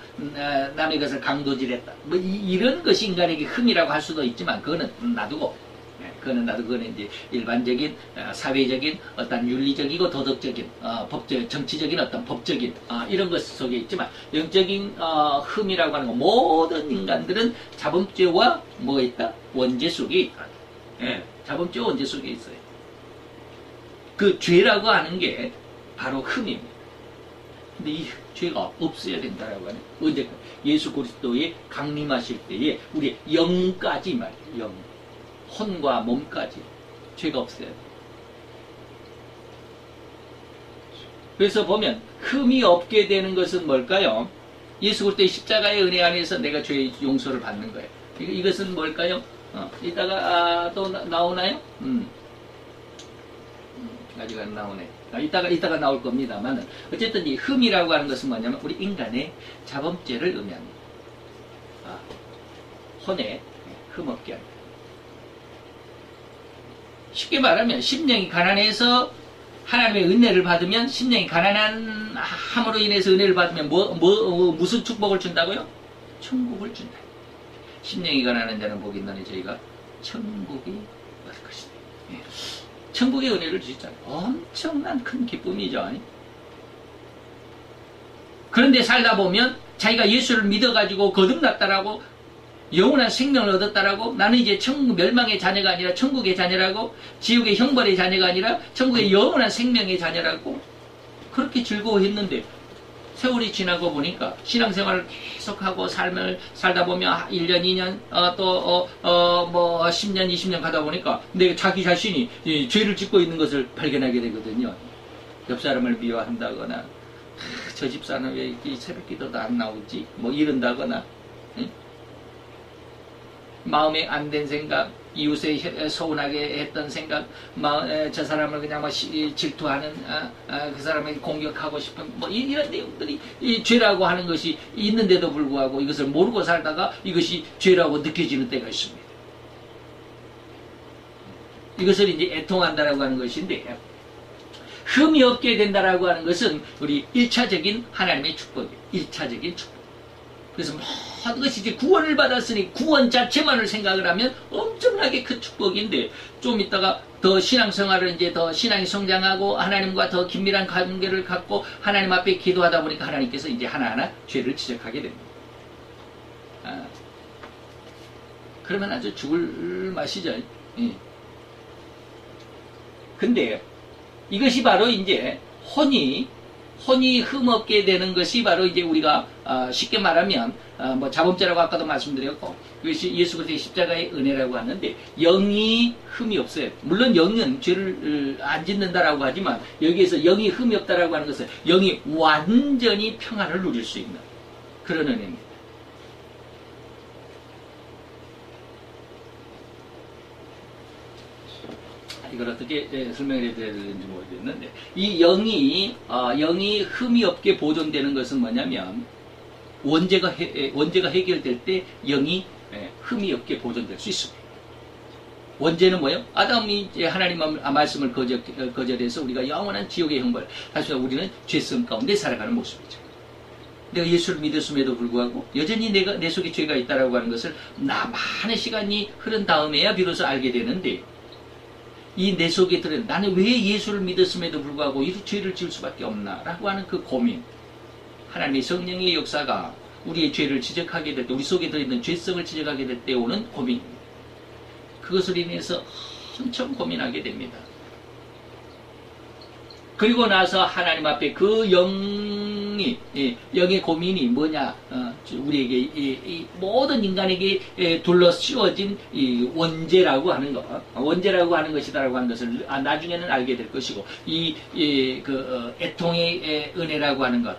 남의 것을 강도질했다, 이런 것이 인간에게 흠이라고 할 수도 있지만 그거는 놔두고, 그거는 이제 일반적인 사회적인 어떤 윤리적이고 도덕적인 정치적인 어떤 법적인 이런 것 속에 있지만 영적인 흠이라고 하는 거 모든 인간들은 자범죄와 뭐가 있다? 원죄 속에 있다. 자범죄와 원죄 속에 있어요. 그 죄라고 하는 게 바로 흠입니다. 근데 이 죄가 없어야 된다라고 하는 언제 예수 그리스도의 강림하실 때에 우리 영까지 말이에요. 영, 혼과 몸까지 죄가 없어야 돼요. 그래서 보면 흠이 없게 되는 것은 뭘까요? 예수 그리스도의 십자가의 은혜 안에서 내가 죄의 용서를 받는 거예요. 이것은 뭘까요? 이따가 또 나오나요? 아직 안 나오네. 이따가 나올 겁니다만 어쨌든 이 흠이라고 하는 것은 뭐냐면 우리 인간의 자범죄를 의미합니다. 혼에 흠없게 합니다. 쉽게 말하면 심령이 가난해서 하나님의 은혜를 받으면 심령이 가난함으로 인해서 은혜를 받으면 무슨 축복을 준다고요? 천국을 준다. 심령이 가난한 자는 복이 있나니 저희가 천국이 받을 것이다. 천국의 은혜를 주셨잖아요. 엄청난 큰 기쁨이죠. 그런데 살다 보면 자기가 예수를 믿어가지고 거듭났다라고 영원한 생명을 얻었다라고 나는 이제 천국 멸망의 자녀가 아니라 천국의 자녀라고 지옥의 형벌의 자녀가 아니라 천국의 영원한 생명의 자녀라고 그렇게 즐거워했는데 세월이 지나고 보니까 신앙생활을 계속하고 삶을 살다 보면 1년, 2년, 또 10년, 20년 가다 보니까 내가 자기 자신이 죄를 짓고 있는 것을 발견하게 되거든요. 옆 사람을 미워한다거나 저 집사는 왜 새벽 기도도 안 나오지? 이런다거나 마음에 안 된 생각, 이웃에 서운하게 했던 생각, 저 사람을 그냥 질투하는, 그 사람에게 공격하고 싶은, 이런 내용들이 이 죄라고 하는 것이 있는데도 불구하고 이것을 모르고 살다가 이것이 죄라고 느껴지는 때가 있습니다. 이것을 이제 애통한다라고 하는 것인데, 흠이 없게 된다라고 하는 것은 우리 1차적인 하나님의 축복이에요. 1차적인 축복. 그래서 모든 것이 이제 구원을 받았으니 구원 자체만을 생각을 하면 엄청나게 큰 축복인데 좀 있다가 더 신앙생활을 이제 더 신앙이 성장하고 하나님과 더 긴밀한 관계를 갖고 하나님 앞에 기도하다 보니까 하나님께서 이제 하나하나 죄를 지적하게 됩니다. 그러면 아주 죽을 맛이죠. 근데 이것이 바로 이제 혼이 흠없게 되는 것이 바로 이제 우리가 쉽게 말하면 자범죄라고 아까도 말씀드렸고 이것이 예수 그리스도의 십자가의 은혜라고 하는데 영이 흠이 없어요. 물론 영은 죄를 안 짓는다라고 하지만 여기에서 영이 흠이 없다라고 하는 것은 영이 완전히 평안을 누릴 수 있는 그런 은혜입니다. 이걸 어떻게 설명을 해드려야 되는지 모르겠는데 이 영이 흠이 없게 보존되는 것은 뭐냐면 원죄가 해결될 때 영이 흠이 없게 보존될 수 있습니다. 원죄는 뭐예요? 아담이 이제 하나님 말씀을 거절해서 우리가 영원한 지옥의 형벌, 사실 우리는 죄성 가운데 살아가는 모습이죠. 내가 예수를 믿었음에도 불구하고 여전히 내 속에 죄가 있다라고 하는 것을 많은 시간이 흐른 다음에야 비로소 알게 되는데 이 내 속에 들은 나는 왜 예수를 믿었음에도 불구하고 이 죄를 지을 수밖에 없나 라고 하는 그 고민, 하나님의 성령의 역사가 우리의 죄를 지적하게 될 때, 우리 속에 들어있는 죄성을 지적하게 될 때 오는 고민입니다. 그것을 인해서 엄청 고민하게 됩니다. 그리고 나서 하나님 앞에 그 영의 고민이 뭐냐, 우리에게 이 모든 인간에게 둘러씌워진 이 원죄라고 하는 것, 원죄라고 하는 것이다라고 하는 것을 나중에는 알게 될 것이고, 애통의 은혜라고 하는 것,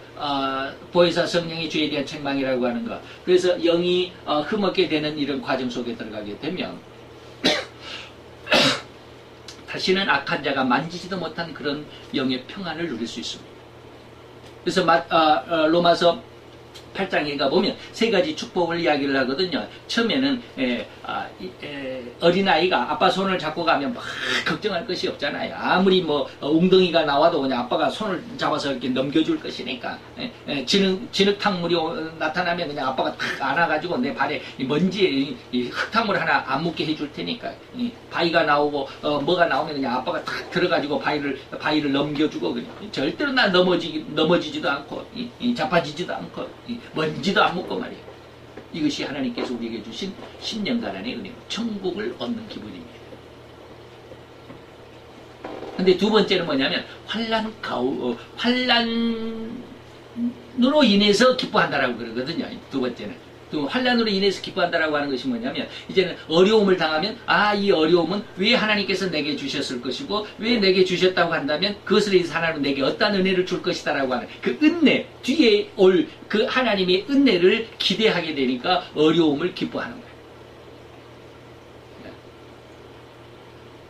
보혜사 성령의 죄에 대한 책망이라고 하는 것, 그래서 영이 흠없게 되는 이런 과정 속에 들어가게 되면 다시는 악한 자가 만지지도 못한 그런 영의 평안을 누릴 수 있습니다. 그래서 로마서 8장에 가보면 세 가지 축복을 이야기를 하거든요. 처음에는 어린아이가 아빠 손을 잡고 가면 막 걱정할 것이 없잖아요. 아무리 뭐 웅덩이가 나와도 그냥 아빠가 손을 잡아서 이렇게 넘겨줄 것이니까. 진흙탕물이 나타나면 그냥 아빠가 탁 안아가지고 내 발에 먼지, 흙탕물 하나 안 묻게 해줄 테니까. 바위가 나오고 뭐가 나오면 그냥 아빠가 탁 들어가지고 바위를 넘겨주고 그냥 절대로 나 넘어지지도 않고 자빠지지도 않고 먼지도 안 묻고 말이에요. 이것이 하나님께서 우리에게 주신 10년간의 은혜로 천국을 얻는 기분입니다. 근데 두 번째는 뭐냐면 환란으로 인해서 기뻐한다라고 그러거든요. 두 번째는. 또 환란으로 인해서 기뻐한다라고 하는 것이 뭐냐면 이제는 어려움을 당하면 이 어려움은 왜 하나님께서 내게 주셨을 것이고 왜 내게 주셨다고 한다면 그것을 인해서 하나님은 내게 어떤 은혜를 줄 것이다라고 하는 그 은혜 뒤에 올 그 하나님의 은혜를 기대하게 되니까 어려움을 기뻐하는 거예요.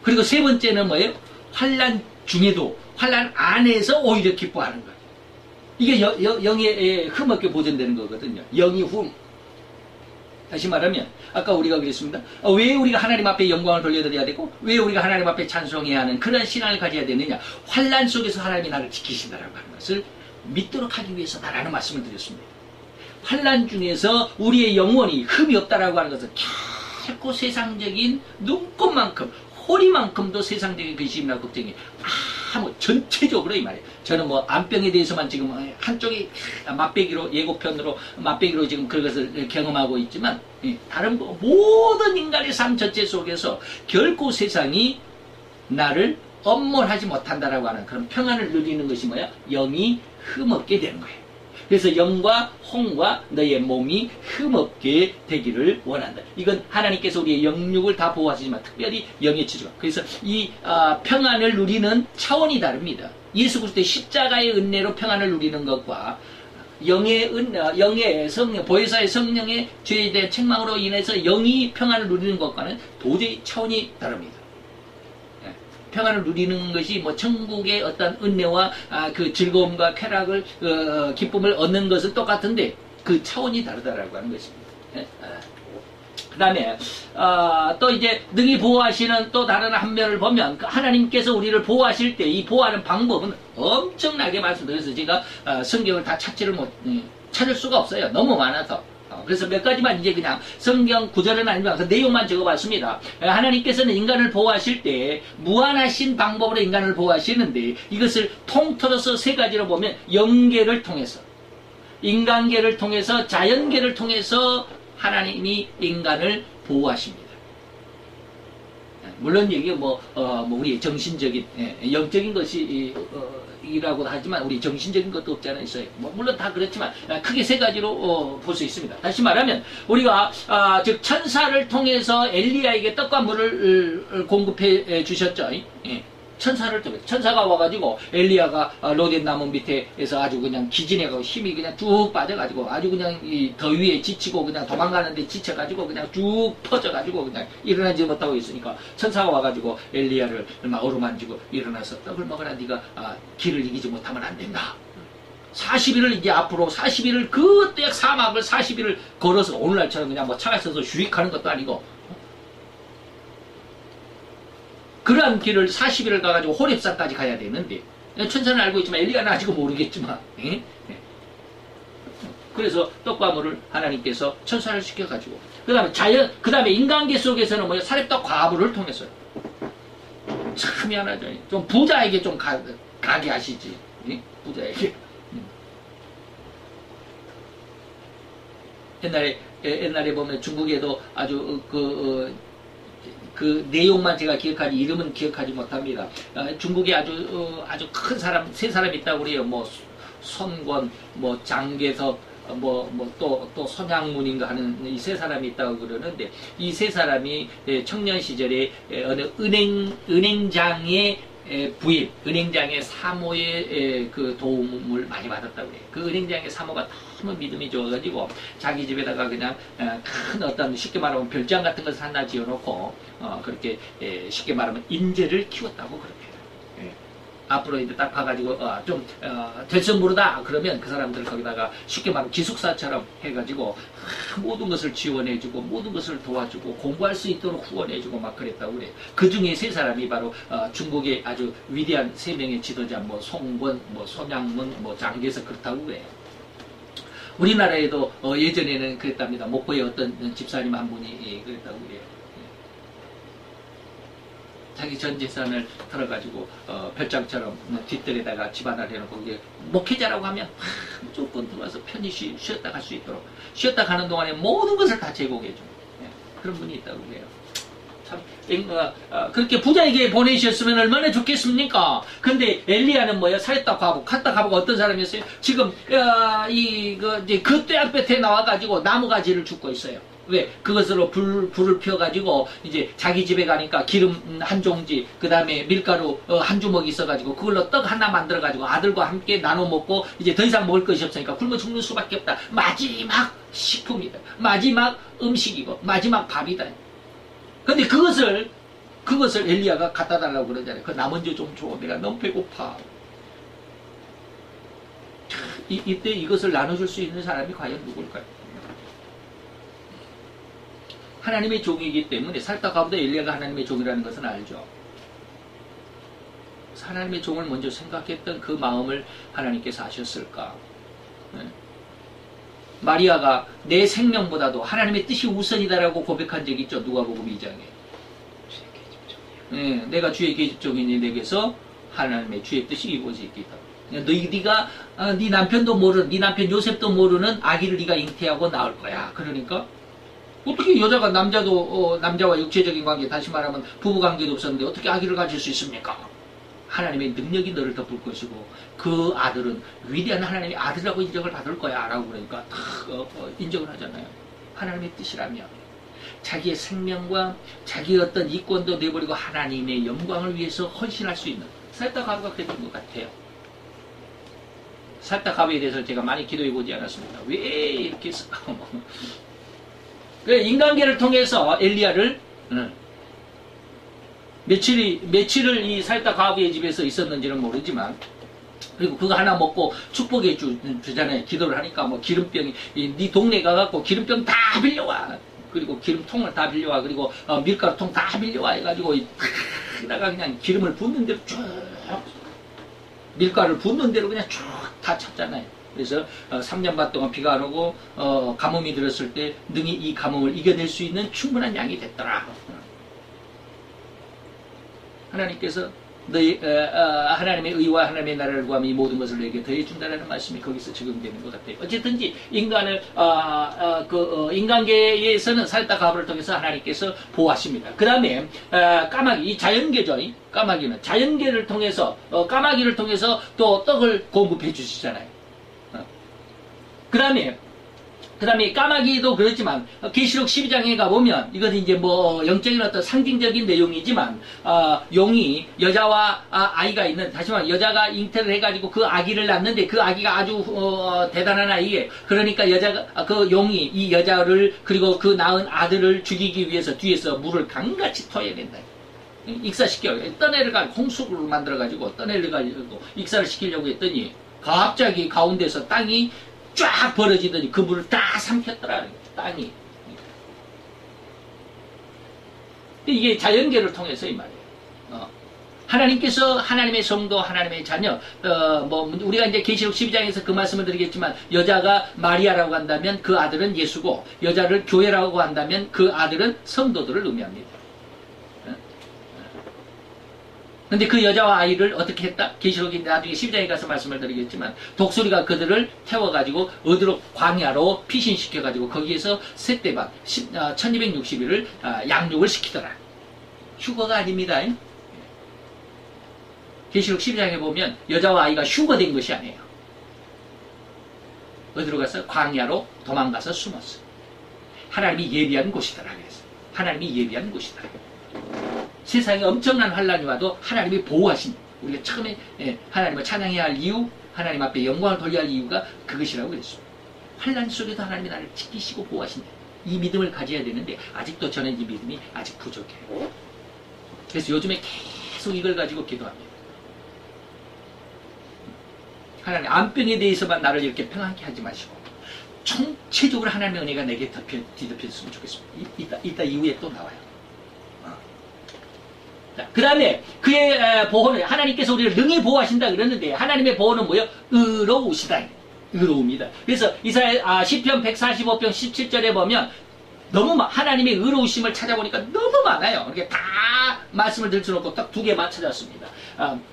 그리고 세 번째는 뭐예요? 환란 중에도 환란 안에서 오히려 기뻐하는 거예요. 이게 영의 흠없게 보존되는 거거든요. 영이 흠. 다시 말하면 아까 우리가 그랬습니다. 왜 우리가 하나님 앞에 영광을 돌려드려야 되고 왜 우리가 하나님 앞에 찬송해야 하는 그런 신앙을 가져야 되느냐. 환란 속에서 하나님이 나를 지키신다라고 하는 것을 믿도록 하기 위해서다라는 말씀을 드렸습니다. 환란 중에서 우리의 영혼이 흠이 없다라고 하는 것은 결코 세상적인 눈꽃만큼 허리만큼도 세상적인 근심이나 걱정이 전체적으로 이 말이에요. 저는 뭐 암병에 대해서만 지금 한쪽이 맛배기로 예고편으로 맛배기로 지금 그것을 경험하고 있지만 다른 모든 인간의 삶 전체 속에서 결코 세상이 나를 엄몰하지 못한다라고 하는 그런 평안을 누리는 것이 뭐야? 영이 흠없게 되는 거예요. 그래서 영과 홍과 너의 몸이 흠없게 되기를 원한다. 이건 하나님께서 우리의 영육을 다 보호하시지만 특별히 영의 치주가. 그래서 이 평안을 누리는 차원이 다릅니다. 예수 그리스도의 십자가의 은혜로 평안을 누리는 것과 영의 성령, 보혜사의 성령의 죄에 대한 책망으로 인해서 영이 평안을 누리는 것과는 도저히 차원이 다릅니다. 평안을 누리는 것이 뭐 천국의 어떤 은혜와 그 즐거움과 쾌락을 기쁨을 얻는 것은 똑같은데 그 차원이 다르다라고 하는 것입니다. 그 다음에 또 이제 능히 보호하시는 또 다른 한 면을 보면 하나님께서 우리를 보호하실 때 이 보호하는 방법은 엄청나게 말씀드려서 제가 성경을 다 찾을 수가 없어요. 너무 많아서. 그래서 몇 가지만 이제 그냥 성경 구절은 아니지만 그 내용만 적어봤습니다. 하나님께서는 인간을 보호하실 때 무한하신 방법으로 인간을 보호하시는데 이것을 통틀어서 세 가지로 보면 영계를 통해서, 인간계를 통해서, 자연계를 통해서 하나님이 인간을 보호하십니다. 물론 이게 우리 정신적인, 영적인 것이 이라고 하지만 우리 정신적인 것도 없지 않아 있어요. 물론 다 그렇지만 크게 세 가지로 볼 수 있습니다. 다시 말하면 우리가 즉 천사를 통해서 엘리야에게 떡과 물을 공급해 주셨죠. 천사를 통해 천사가 와가지고 엘리야가 로뎀 나무 밑에서 아주 그냥 기진해가지고 힘이 그냥 쭉 빠져가지고 아주 그냥 이 더위에 지치고 그냥 도망가는데 지쳐가지고 그냥 쭉 퍼져가지고 그냥 일어나지 못하고 있으니까 천사가 와가지고 엘리야를 막 어루만지고 일어나서 떡을 먹으라. 네가 길을 이기지 못하면 안 된다. 40일을 이제 앞으로 40일을 그때 사막을 40일을 걸어서 오늘날처럼 그냥 뭐 차가 있어서 휴익하는 것도 아니고 그러한 길을 40일을 가가지고 호렙산까지 가야 되는데 천사는 알고 있지만 엘리야는 아직은 모르겠지만 그래서 떡과 물을 하나님께서 천사를 시켜가지고 그 다음에 인간계 속에서는 뭐예요? 사렙과 과부를 통해서 참 미안하죠. 좀 부자에게 좀 가게 하시지. 부자에게. 옛날에 보면 중국에도 아주 그 내용만 제가 기억하지 이름은 기억하지 못합니다. 중국에 아주 큰 사람 세 사람 있다고 그래요. 뭐 손권, 뭐 장계석, 또 손양문인가 하는 이 세 사람이 있다고 그러는데 이 세 사람이 청년 시절에 어느 은행장의 부인, 은행장의 사모의 그 도움을 많이 받았다고 그래요. 그 은행장의 사모가 너무 믿음이 좋아가지고 자기 집에다가 그냥 큰 어떤 쉽게 말하면 별장 같은 것을 하나 지어놓고 그렇게 쉽게 말하면 인재를 키웠다고 그럽니다. 앞으로 이제 딱 봐가지고 될지 모르다 그러면 그 사람들 거기다가 쉽게 말하면 기숙사처럼 해가지고 모든 것을 지원해주고 모든 것을 도와주고 공부할 수 있도록 후원해주고 막 그랬다고 그래요. 그 중에 세 사람이 바로 중국의 아주 위대한 세 명의 지도자 뭐 송권, 뭐 손양문, 뭐 장개석 그렇다고 그래요. 우리나라에도 예전에는 그랬답니다. 목포에 어떤 집사님 한 분이 그랬다고 그래요. 자기 전 재산을 털어가지고 별장처럼 뒷뜰에다가 집 하나 해놓고 이게 목회자라고 하면 무조건 들어와서 편히 쉬었다 갈 수 있도록 쉬었다 가는 동안에 모든 것을 다 제공해줘. 그런 분이 있다고 그래요. 참 그렇게 부자에게 보내셨으면 얼마나 좋겠습니까? 근데 엘리야는 뭐예요? 살다 가고 갔다 가고 어떤 사람이었어요? 지금 그 떼약볕에 나와가지고 나무가지를 줍고 있어요. 왜? 그것으로 불을 펴가지고, 이제 자기 집에 가니까 기름 한 종지, 그 다음에 밀가루 한 주먹 있어가지고, 그걸로 떡 하나 만들어가지고 아들과 함께 나눠 먹고, 이제 더 이상 먹을 것이 없으니까 굶어 죽는 수밖에 없다. 마지막 식품이다. 마지막 음식이고, 마지막 밥이다. 근데 그것을 엘리야가 갖다 달라고 그러잖아요. 그 나 먼저 좀 줘. 내가 너무 배고파. 이때 이것을 나눠줄 수 있는 사람이 과연 누굴까요? 하나님의 종이기 때문에 살다 가보다 엘리야가 하나님의 종이라는 것은 알죠. 하나님의 종을 먼저 생각했던 그 마음을 하나님께서 아셨을까? 네. 마리아가 내 생명보다도 하나님의 뜻이 우선이다라고 고백한 적이 있죠. 누가복음 2장에. 네, 내가 주의 계집종이니 내게서 하나님의 주의 뜻이 이루어지겠다. 네가 네 남편도 모르는, 네 남편 요셉도 모르는 아기를 네가 잉태하고 낳을 거야. 그러니까 어떻게 여자가 남자와 육체적인 관계, 다시 말하면 부부 관계도 없었는데 어떻게 아기를 가질 수 있습니까? 하나님의 능력이 너를 덮을 것이고 그 아들은 위대한 하나님의 아들이라고 인정을 받을 거야 라고 그러니까 다 인정을 하잖아요. 하나님의 뜻이라면 자기의 생명과 자기의 어떤 이권도 내버리고 하나님의 영광을 위해서 헌신할 수 있는 살다 가부가 그랬던 것 같아요. 살다 가부에 대해서 제가 많이 기도해 보지 않았습니다. 왜 이렇게 했을까? 인간계를 통해서 엘리야를 며칠을 이 살다 가부의 집에서 있었는지는 모르지만, 그리고 그거 하나 먹고 축복해 주잖아요. 기도를 하니까 뭐 기름병이 네 동네 가갖고 기름병 다 빌려와. 그리고 기름통을 다 빌려와. 그리고 밀가루통 다 빌려와 해가지고 다가 그냥 기름을 붓는 대로 쭉 밀가루를 붓는 대로 그냥 쭉 다 찼잖아요. 그래서 3년 반 동안 비가 안 오고 가뭄이 들었을 때 능히 이 가뭄을 이겨낼 수 있는 충분한 양이 됐더라. 하나님께서 하나님의 의와 하나님의 나라를 구하면 이 모든 것을 너에게 더해준다는 말씀이 거기서 적용되는 것 같아요. 어쨌든지 인간을 인간계에서는 살다 가부를 통해서 하나님께서 보호하십니다. 그 다음에 까마귀, 이 자연계죠. 까마귀는 자연계를 통해서 까마귀를 통해서 또 떡을 공급해 주시잖아요. 그 다음에 까마귀도 그렇지만 계시록 12장에 가보면 이것은 이제 뭐 영적인 어떤 상징적인 내용이지만 용이 여자와 아이가 있는, 다시 말하면 여자가 잉태를 해가지고 그 아기를 낳는데 그 아기가 아주 대단한 아이예요. 그러니까 그 용이 이 여자를 그리고 그 낳은 아들을 죽이기 위해서 뒤에서 물을 강같이 토해낸다. 익사시켜요. 떠내려가 홍수를 만들어가지고 떠내려가지고 익사를 시키려고 했더니 갑자기 가운데서 땅이 쫙 벌어지더니 그 물을 다 삼켰더라. 땅이. 이게 자연계를 통해서 이 말이에요. 하나님께서 하나님의 성도, 하나님의 자녀, 우리가 이제 계시록 12장에서 그 말씀을 드리겠지만, 여자가 마리아라고 한다면 그 아들은 예수고, 여자를 교회라고 한다면 그 아들은 성도들을 의미합니다. 근데 그 여자와 아이를 어떻게 했다? 계시록이 나중에 12장에 가서 말씀을 드리겠지만, 독수리가 그들을 태워가지고 어디로 광야로 피신시켜가지고 거기에서 셋대반 1260일을 양육을 시키더라. 휴거가 아닙니다. 계시록 12장에 보면 여자와 아이가 휴거된 것이 아니에요. 어디로 가서? 광야로 도망가서 숨었어. 하나님이 예비한 곳이더라. 그래서 하나님이 예비한 곳이다. 세상에 엄청난 환란이 와도 하나님이 보호하신, 우리가 처음에 하나님을 찬양해야 할 이유, 하나님 앞에 영광을 돌려야 할 이유가 그것이라고 그랬습니다. 환란 속에도 하나님이 나를 지키시고 보호하신다. 이 믿음을 가져야 되는데 아직도 저는 이 믿음이 아직 부족해요. 그래서 요즘에 계속 이걸 가지고 기도합니다. 하나님 안병에 대해서만 나를 이렇게 평안케 하지 마시고 총체적으로 하나님의 은혜가 내게 뒤덮였으면 좋겠습니다. 이따 이후에 또 나와요. 그 다음에 그의 보호는 하나님께서 우리를 능히 보호하신다 그랬는데 하나님의 보호는 뭐예요? 의로우시다. 의로움이다. 그래서 시편 145편 17절에 보면 너무 하나님의 의로우심을 찾아보니까 너무 많아요. 이렇게 다 말씀을 들 수는 없고 딱 두 개만 찾았습니다.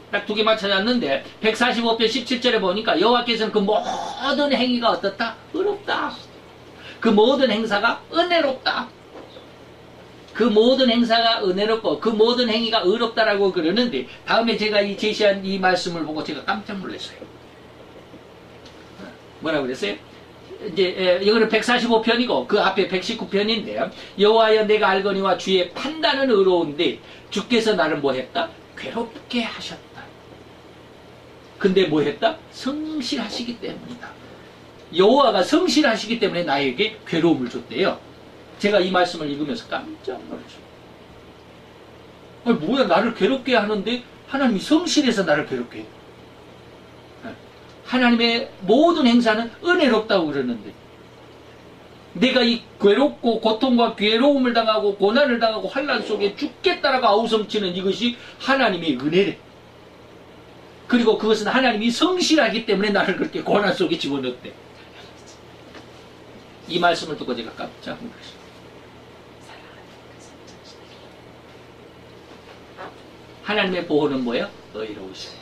딱 두 개만 찾았는데 145편 17절에 보니까 여호와께서는 그 모든 행위가 어떻다? 의롭다. 그 모든 행사가 은혜롭다. 그 모든 행사가 은혜롭고 그 모든 행위가 의롭다라고 그러는데 다음에 제가 제시한 이 말씀을 보고 제가 깜짝 놀랐어요. 뭐라고 그랬어요? 이제 이거는 145편이고 그 앞에 119편인데요. 여호와여 내가 알거니와 주의 판단은 의로운데 주께서 나를 뭐 했다? 괴롭게 하셨다. 근데 뭐 했다? 성실하시기 때문이다. 여호와가 성실하시기 때문에 나에게 괴로움을 줬대요. 제가 이 말씀을 읽으면서 깜짝 놀랐죠. 아니 뭐야 나를 괴롭게 하는데 하나님이 성실해서 나를 괴롭게 해. 하나님의 모든 행사는 은혜롭다고 그러는데 내가 이 괴롭고 고통과 괴로움을 당하고 고난을 당하고 환난 속에 죽겠다라고 아우성치는 이것이 하나님의 은혜래. 그리고 그것은 하나님이 성실하기 때문에 나를 그렇게 고난 속에 집어넣었대. 이 말씀을 듣고 제가 깜짝 놀랐어요. 하나님의 보호는 뭐예요? 의로우시고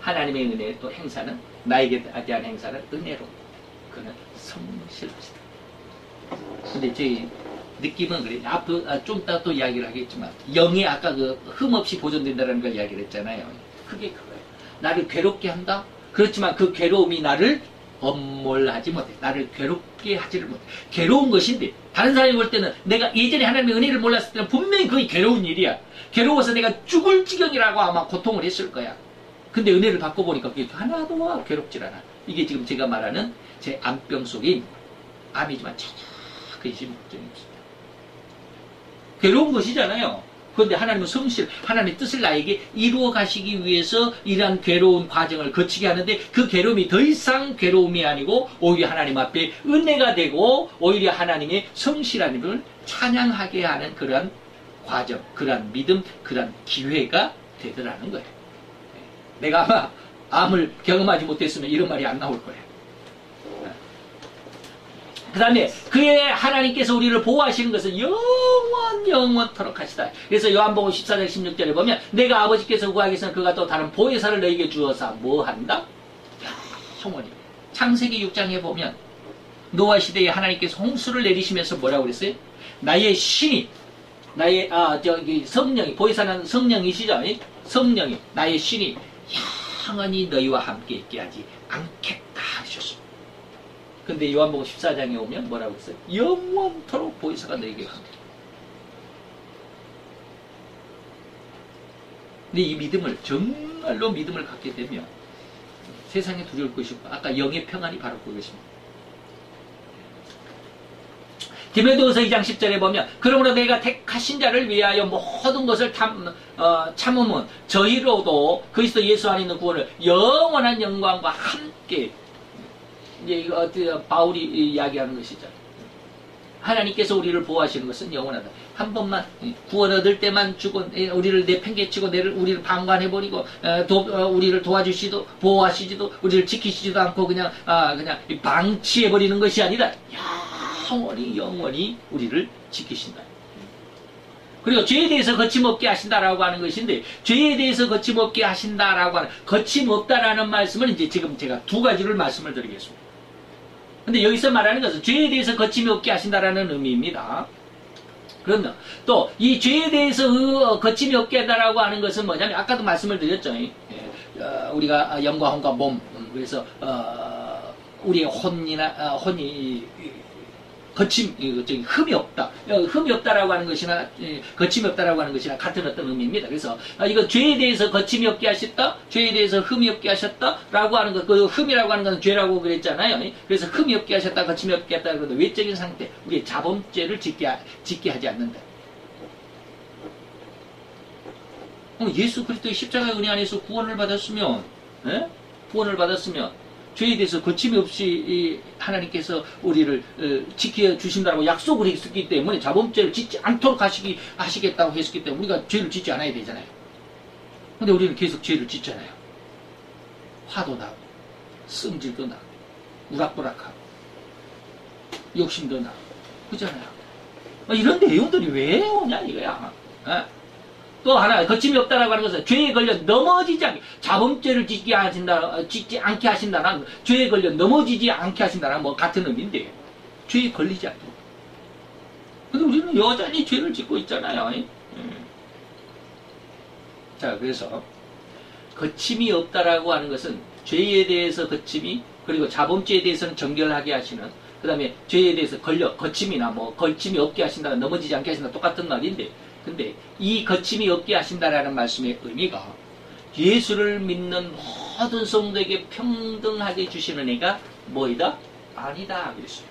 하나님의 은혜의 또 행사는 나에게 대한 행사는 은혜로 그는 성실하시다. 근데 제 느낌은 그래요. 앞으로 좀 이따 또 이야기를 하겠지만 영이 아까 그 흠없이 보존된다는 걸 이야기를 했잖아요. 그게 그거예요. 나를 괴롭게 한다? 그렇지만 그 괴로움이 나를 엄몰하지 못해. 나를 괴롭게 하지를 못해. 괴로운 것인데 다른 사람이 볼 때는 내가 예전에 하나님의 은혜를 몰랐을 때는 분명히 그게 괴로운 일이야. 괴로워서 내가 죽을 지경이라고 아마 고통을 했을 거야. 근데 은혜를 받고 보니까 그게 하나도 괴롭질 않아. 이게 지금 제가 말하는 제 암병 속인 암이지만 전혀 근심 걱정이 없습니다. 괴로운 것이잖아요. 그런데 하나님은 성실, 하나님의 뜻을 나에게 이루어 가시기 위해서 이러한 괴로운 과정을 거치게 하는데 그 괴로움이 더 이상 괴로움이 아니고 오히려 하나님 앞에 은혜가 되고 오히려 하나님의 성실함을 찬양하게 하는 그러한 과정, 그러한 믿음, 그러한 기회가 되더라는 거예요. 내가 아마 암을 경험하지 못했으면 이런 말이 안 나올 거예요. 그 다음에 그의 하나님께서 우리를 보호하시는 것은 영원토록 하시다. 그래서 요한복음 14장 16절에 보면 내가 아버지께서 구하기서는 그가 또 다른 보혜사를 너에게 주어서 뭐한다? 영원히. 창세기 6장에 보면 노아 시대에 하나님께서 홍수를 내리시면서 뭐라고 그랬어요? 나의 신이 나의 성령이 보혜사는 성령이시죠? 성령이 나의 신이 영원히 너희와 함께 있게 하지 않겠다 하셨습니다. 근데 요한복음 14장에 오면 뭐라고 했어요? 영원토록 보혜사가 너에게 함께. 근데 이 믿음을 정말로 믿음을 갖게 되면 세상에 두려울 것이 없고 아까 영의 평안이 바로 그것입니다. 디모데후서 2장 10절에 보면 그러므로 내가 택하신 자를 위하여 모든 것을 참으면 저희로도 그리스도 예수 안에 있는 구원을 영원한 영광과 함께 이제 이거 바울이 이야기하는 것이죠. 하나님께서 우리를 보호하시는 것은 영원하다. 한 번만 구원 얻을 때만 우리를 내팽개치고 우리를 방관해버리고 우리를 도와주시도 보호하시지도 우리를 지키시지도 않고 그냥 방치해버리는 것이 아니라 영원히 우리를 지키신다. 그리고 죄에 대해서 거침없게 하신다라고 하는 것인데 죄에 대해서 거침없게 하신다라고 하는 거침없다라는 말씀을 이제 지금 제가 두 가지를 말씀을 드리겠습니다. 근데 여기서 말하는 것은 죄에 대해서 거침이 없게 하신다라는 의미입니다. 그러면 또 이 죄에 대해서 거침이 없게 한다라고 하는 것은 뭐냐면 아까도 말씀을 드렸죠. 우리가 영과 혼과 몸 그래서 우리의 혼이 흠이 없다. 흠이 없다라고 하는 것이나, 거침이 없다라고 하는 것이나 같은 어떤 의미입니다. 그래서, 이거 죄에 대해서 거침이 없게 하셨다? 죄에 대해서 흠이 없게 하셨다? 라고 하는 것, 그 흠이라고 하는 것은 죄라고 그랬잖아요. 그래서 흠이 없게 하셨다, 거침이 없게 했다. 그런데 외적인 상태, 우리의 자범죄를 짓게 하지 않는다. 예수 그리스도의 십자가의 은혜 안에서 구원을 받았으면, 구원을 받았으면, 죄에 대해서 거침이 없이 하나님께서 우리를 지켜주신다고 약속을 했기 때문에 자범죄를 짓지 않도록 하시겠다고 했기 때문에 우리가 죄를 짓지 않아야 되잖아요. 근데 우리는 계속 죄를 짓잖아요. 화도 나고 성질도 나고 우락부락하고 욕심도 나고 그잖아요. 이런 내용들이 왜 오냐 이거야. 또 하나 거침이 없다라고 하는 것은 죄에 걸려 넘어지지 않게 자범죄를 짓지 않게 하신다는 죄에 걸려 넘어지지 않게 하신다는 뭐 같은 의미인데 죄에 걸리지 않도록. 근데 우리는 여전히 죄를 짓고 있잖아요. 자, 그래서 거침이 없다라고 하는 것은 죄에 대해서 거침이, 그리고 자범죄에 대해서는 정결하게 하시는, 그 다음에 죄에 대해서 거침이나 뭐 거침이 없게 하신다, 넘어지지 않게 하신다, 똑같은 말인데, 근데 이 거침이 없게 하신다라는 말씀의 의미가 예수를 믿는 모든 성도에게 평등하게 주시는 애가 뭐이다? 아니다 그랬어요.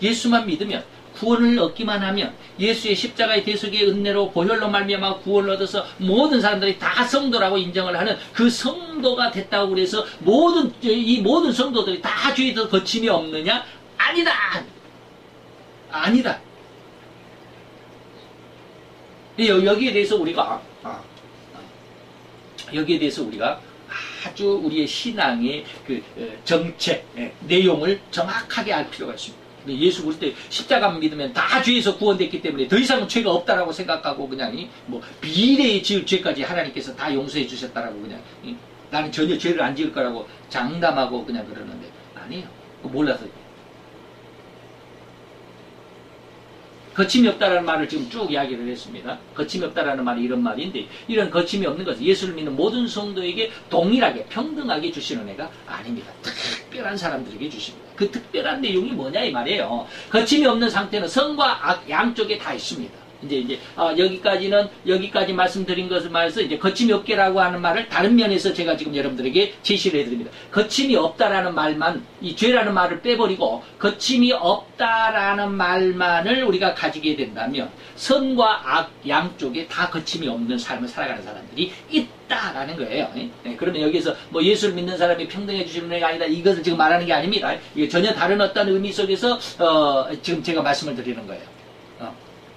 예수만 믿으면, 구원을 얻기만 하면, 예수의 십자가의 대속의 은혜로 보혈로 말미암아 구원을 얻어서 모든 사람들이 다 성도라고 인정을 하는 그 성도가 됐다고 그래서 이 모든 성도들이 다 죄에서 거침이 없느냐? 아니다. 아니다. 여기에 대해서 우리가 아주 우리의 신앙의 그 정책, 내용을 정확하게 알 필요가 있습니다. 예수 그리스도의 십자가 믿으면 다 죄에서 구원됐기 때문에 더 이상은 죄가 없다라고 생각하고 그냥 뭐 비례의 지을 죄까지 하나님께서 다 용서해 주셨다라고 그냥 나는 전혀 죄를 안 지을 거라고 장담하고 그냥 그러는데 아니에요. 몰라서. 거침이 없다라는 말을 지금 쭉 이야기를 했습니다. 거침이 없다라는 말이 이런 말인데, 이런 거침이 없는 것은 예수를 믿는 모든 성도에게 동일하게 평등하게 주시는 애가 아닙니다. 특별한 사람들에게 주십니다. 그 특별한 내용이 뭐냐 이 말이에요. 거침이 없는 상태는 선과 악 양쪽에 다 있습니다. 여기까지 말씀드린 것을 말해서 이제 거침이 없게라고 하는 말을 다른 면에서 제가 지금 여러분들에게 제시를 해드립니다. 거침이 없다라는 말만, 이 죄라는 말을 빼버리고 거침이 없다라는 말만을 우리가 가지게 된다면 선과 악 양쪽에 다 거침이 없는 삶을 살아가는 사람들이 있다라는 거예요. 그러면 여기서 뭐 예수를 믿는 사람이 평등해 주시는 애가 아니다, 이것을 지금 말하는 게 아닙니다. 이게 전혀 다른 어떤 의미 속에서 지금 제가 말씀을 드리는 거예요.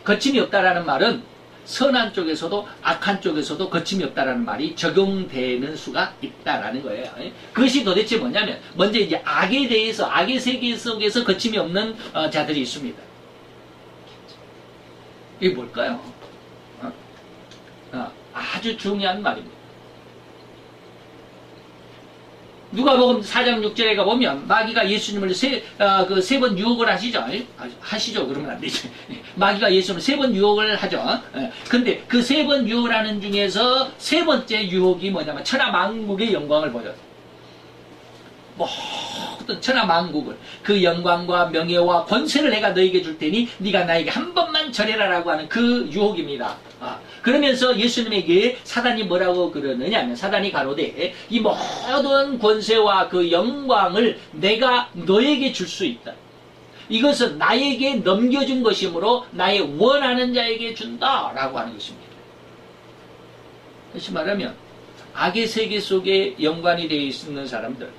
거침이 없다라는 말은 선한 쪽에서도 악한 쪽에서도 거침이 없다라는 말이 적용되는 수가 있다라는 거예요. 그것이 도대체 뭐냐면, 먼저 이제 악에 대해서, 악의 세계 속에서 거침이 없는 자들이 있습니다. 이게 뭘까요? 아주 중요한 말입니다. 누가복음 4장 6절에 가보면 마귀가 예수님을 세 번 유혹을 하시죠. 그러면 안 되죠. 마귀가 예수님을 3번 유혹을 하죠. 근데 그 3번 유혹을 하는 중에서 세 번째 유혹이 뭐냐면 천하만국의 영광을 보여요. 모든 천하만국을, 그 영광과 명예와 권세를 내가 너에게 줄 테니 네가 나에게 한 번만 절해라라고 하는 그 유혹입니다. 그러면서 예수님에게 사단이 뭐라고 그러느냐 하면, 사단이 가로되 이 모든 권세와 그 영광을 내가 너에게 줄 수 있다. 이것은 나에게 넘겨준 것이므로 나의 원하는 자에게 준다라고 하는 것입니다. 다시 말하면 악의 세계 속에 연관이 되어 있는 사람들,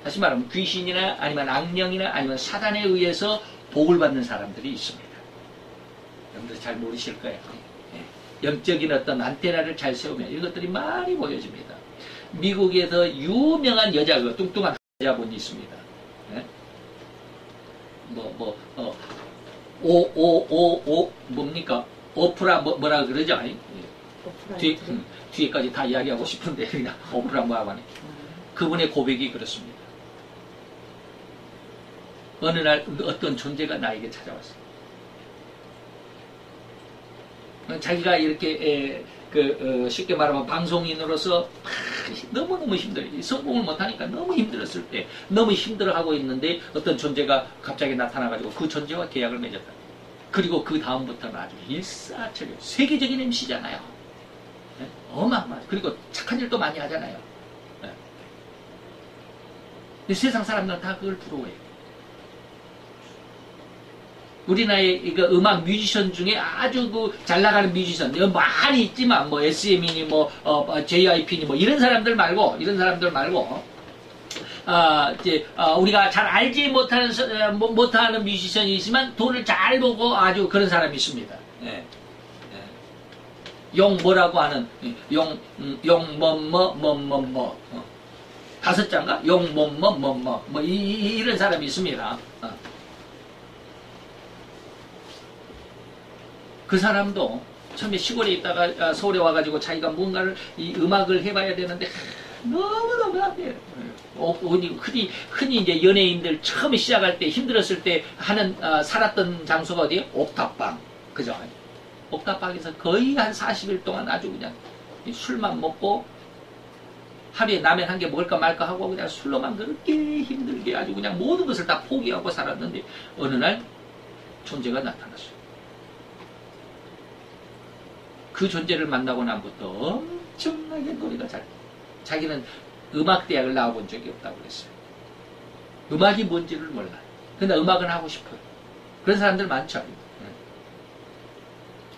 다시 말하면 귀신이나 아니면 악령이나 아니면 사단에 의해서 복을 받는 사람들이 있습니다. 여러분들 잘 모르실 거예요. 영적인 어떤 안테나를 잘 세우면 이것들이 많이 보여집니다. 미국에서 유명한 여자, 뚱뚱한 여자분이 있습니다. 뭡니까? 오프라 뭐라 그러죠? 뒤에까지 다 이야기하고 싶은데 그냥 오프라 뭐라고 하네. 그분의 고백이 그렇습니다. 어느 날 어떤 존재가 나에게 찾아왔어요. 자기가 이렇게 쉽게 말하면 방송인으로서 너무너무 힘들어요. 성공을 못하니까 너무 힘들었을 때, 너무 힘들어하고 있는데 어떤 존재가 갑자기 나타나가지고 그 존재와 계약을 맺었다. 그리고 그 다음부터는 아주 일사천리, 세계적인 MC잖아요. 어마어마하죠. 그리고 착한 일도 많이 하잖아요. 근데 세상 사람들은 다 그걸 부러워해요. 우리나라의 이거 음악 뮤지션 중에 아주 그 잘 나가는 뮤지션 많이 있지만 뭐 SM이니 뭐 JYP니 뭐 이런 사람들 말고 우리가 잘 알지 못하는 뮤지션이지만 돈을 잘 보고 아주 그런 사람이 있습니다. 예. 용 뭐라고 하는 용 다섯 자인가 용 이런 사람이 있습니다. 그 사람도 처음에 시골에 있다가 서울에 와가지고 자기가 뭔가를 이 음악을 해봐야 되는데 너무너무 안 돼요. 흔히 이제 연예인들 처음에 시작할 때 힘들었을 때 하는 살았던 장소가 어디예요? 옥탑방. 그죠? 옥탑방에서 거의 한 40일 동안 아주 그냥 술만 먹고 하루에 라면 한 개 먹을까 말까 하고 그냥 술로만 그렇게 힘들게 아주 그냥 모든 것을 다 포기하고 살았는데 어느 날 존재가 나타났어요. 그 존재를 만나고 난부터 엄청나게 노래가 잘. 자기는 음악대학을 나와본 적이 없다고 그랬어요. 음악이 뭔지를 몰라요. 근데 음악은 하고 싶어요. 그런 사람들 많죠.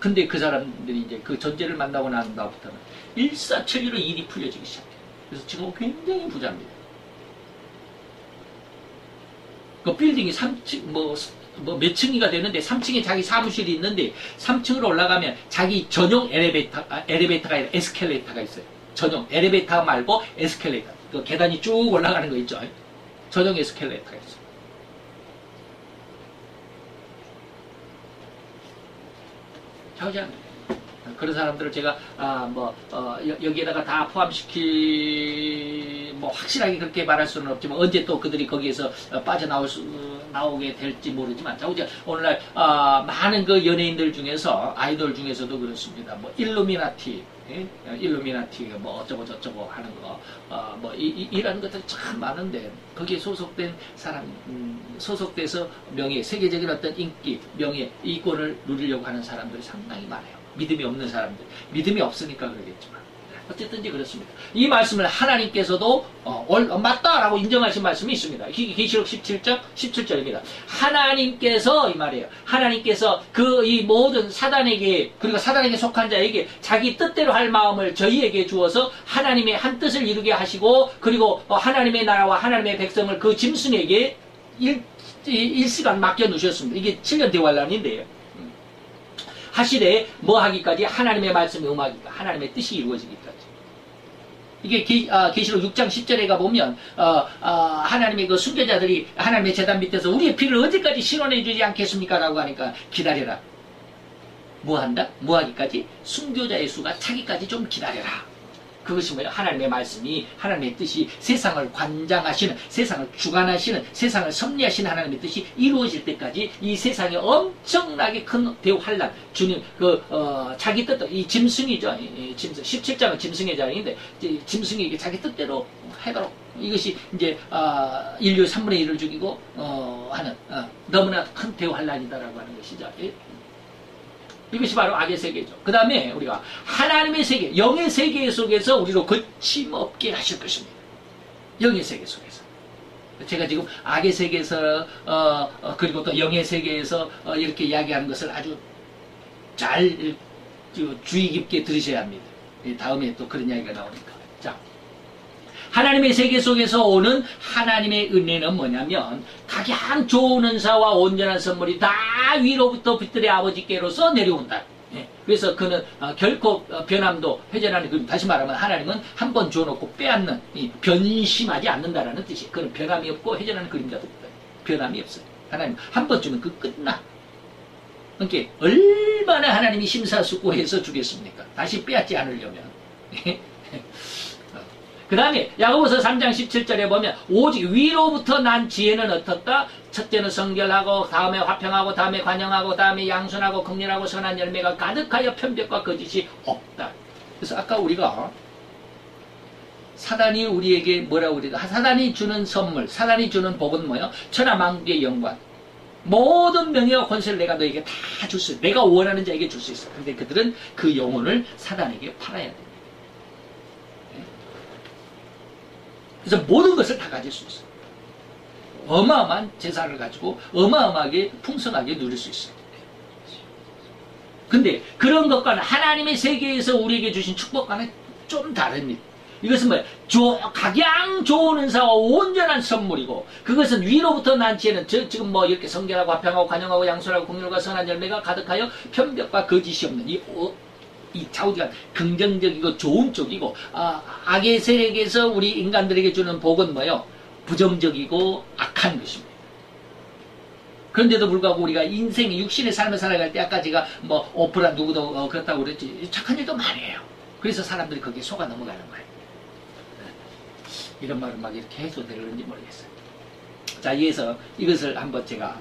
근데 그 사람들이 이제 그 존재를 만나고 난 다음부터는 일사천리로 일이 풀려지기 시작해요. 그래서 지금 굉장히 부자입니다. 그 빌딩이 3층, 몇 층이가 되는데 3층에 자기 사무실이 있는데 3층으로 올라가면 자기 전용 엘리베이터가 아니라 에스컬레이터가 있어요. 전용 엘리베이터 말고 에스컬레이터. 그 계단이 쭉 올라가는 거 있죠. 전용 에스컬레이터가 있어요. 자우장 그런 사람들을 제가 여기에다가 다 확실하게 그렇게 말할 수는 없지만 언제 또 그들이 거기에서 나오게 될지 모르지만 자우장 오늘날 많은 그 연예인들 중에서 아이돌 중에서도 그렇습니다. 뭐 일루미나티 뭐 어쩌고 저쩌고 하는 거 이런 것들이 참 많은데 거기에 소속된 사람 소속돼서 세계적인 어떤 인기 명예 이권을 누리려고 하는 사람들이 상당히 많아요. 믿음이 없는 사람들 믿음이 없으니까 그러겠지만 어쨌든지 그렇습니다. 이 말씀을 하나님께서도 맞다라고 인정하신 말씀이 있습니다. 계시록 17절입니다. 하나님께서 이 말이에요. 하나님께서 이 모든 사단에게 그리고 사단에게 속한 자에게 자기 뜻대로 할 마음을 저희에게 주어서 하나님의 한 뜻을 이루게 하시고 그리고 하나님의 나라와 하나님의 백성을 그 짐승에게 일시간 맡겨 놓으셨습니다. 이게 7년 대환란인데요. 하시되 뭐 하기까지 하나님의 말씀이 응하기까 하나님의 뜻이 이루어지기까지. 이게 계시록 6장 10절에 가보면 하나님의 그 순교자들이 하나님의 제단 밑에서 우리의 피를 언제까지 신원해 주지 않겠습니까? 라고 하니까 기다려라. 뭐 한다? 뭐 하기까지? 순교자의 수가 차기까지 좀 기다려라. 그것이 뭐예요? 하나님의 말씀이 하나님의 뜻이 세상을 관장하시는 세상을 주관하시는 세상을 섭리하시는 하나님의 뜻이 이루어질 때까지 이 세상에 엄청나게 큰 대환란 주님 자기 뜻대로 이 짐승이죠. 짐승 17장은 짐승의 장인데 짐승이 자기 뜻대로 하도록 이것이 이제 인류 3분의 1을 죽이고 하는 너무나 큰 대환란이다라고 하는 것이죠. 이것이 바로 악의 세계죠. 그 다음에 우리가 하나님의 세계, 영의 세계 속에서 우리로 거침없게 하실 것입니다. 영의 세계 속에서. 제가 지금 악의 세계에서 그리고 또 영의 세계에서 이렇게 이야기하는 것을 아주 잘 주의 깊게 들으셔야 합니다. 다음에 또 그런 이야기가 나오니까. 자, 하나님의 세계 속에서 오는 하나님의 은혜는 뭐냐면 가장 좋은 은사와 온전한 선물이 다 위로부터 빛들의 아버지께로서 내려온다. 그래서 그는 결코 변함도 회전하는 그림. 다시 말하면 하나님은 한 번 줘놓고 빼앗는 변심하지 않는다라는 뜻이. 그는 변함이 없고 회전하는 그림자도 없다. 변함이 없어요. 하나님 한 번 주면 그 끝나. 그러니까 얼마나 하나님이 심사숙고해서 주겠습니까? 다시 빼앗지 않으려면. 그 다음에 야고보서 3장 17절에 보면 오직 위로부터 난 지혜는 어떻다? 첫째는 성결하고 다음에 화평하고 다음에 관영하고 다음에 양순하고 긍휼하고 선한 열매가 가득하여 편벽과 거짓이 없다. 그래서 아까 우리가 사단이 우리에게 뭐라고 그래요? 사단이 주는 선물, 사단이 주는 복은 뭐예요? 천하만국의 영광. 모든 명예와 권세를 내가 너에게 다 줄 수 있어. 내가 원하는 자에게 줄 수 있어. 근데 그들은 그 영혼을 사단에게 팔아야 돼. 그래서 모든 것을 다 가질 수 있어요. 어마어마한 재산을 가지고 어마어마하게 풍성하게 누릴 수 있어요. 근데 그런 것과는 하나님의 세계에서 우리에게 주신 축복과는 좀 다릅니다. 이것은 뭐예요? 각양 좋은 은사와 온전한 선물이고, 그것은 위로부터 난 지혜는 지금 뭐 이렇게 성결하고 화평하고 관용하고 양손하고 공률과 선한 열매가 가득하여 편벽과 거짓이 없는 이 좌우지간 긍정적이고 좋은 쪽이고, 악의 세력에서 우리 인간들에게 주는 복은 뭐예요? 부정적이고 악한 것입니다. 그런데도 불구하고 우리가 인생의 육신의 삶을 살아갈 때, 아까 제가 뭐 오프라 누구도 그렇다고 그랬지, 착한 일도 많이 해요. 그래서 사람들이 거기에 속아 넘어가는 거예요. 이런 말을 막 이렇게 해도 되는지 모르겠어요. 자, 이어서 이것을 한번 제가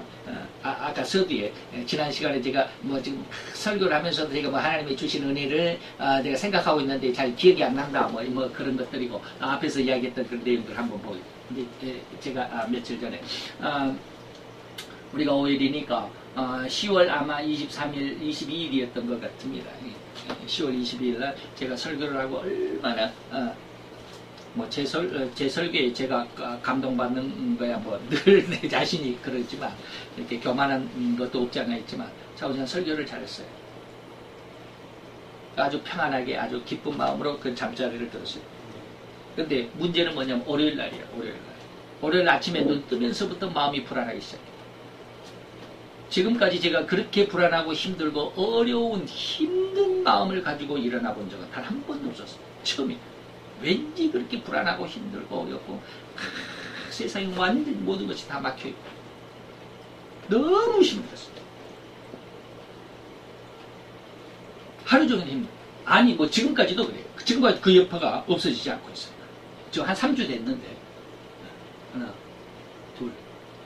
아까 서두에 지난 시간에 제가 뭐 지금 설교를 하면서도 제가 뭐 하나님의 주신 은혜를 제가 생각하고 있는데 잘 기억이 안 난다 뭐 그런 것들이고, 앞에서 이야기했던 그런 내용들을 한번 보겠습니다. 제가 며칠 전에 우리가 5일이니까 10월 아마 23일, 22일이었던 것 같습니다. 10월 22일 날 제가 설교를 하고 얼마나 뭐 제 설교에 제가 감동받는 거야 뭐 늘 내 자신이 그러지만, 이렇게 교만한 것도 없지 않아 있지만 좌우지간 설교를 잘했어요. 아주 평안하게 아주 기쁜 마음으로 그 잠자리를 들었어요. 근데 문제는 뭐냐면 월요일 날이에요. 월요일 아침에 눈 뜨면서부터 마음이 불안하기 시작해요. 지금까지 제가 그렇게 불안하고 힘들고 어려운 힘든 마음을 가지고 일어나 본 적은 단 한 번도 없었어요. 처음이에요. 왠지 그렇게 불안하고 힘들고 어렵고 세상에 완전 모든 것이 다 막혀있고 너무 힘들었어요. 하루 종일 힘들어요. 아니 뭐 지금까지도 그래요. 지금까지 그 여파가 없어지지 않고 있어요. 지금 한 3주 됐는데 하나 둘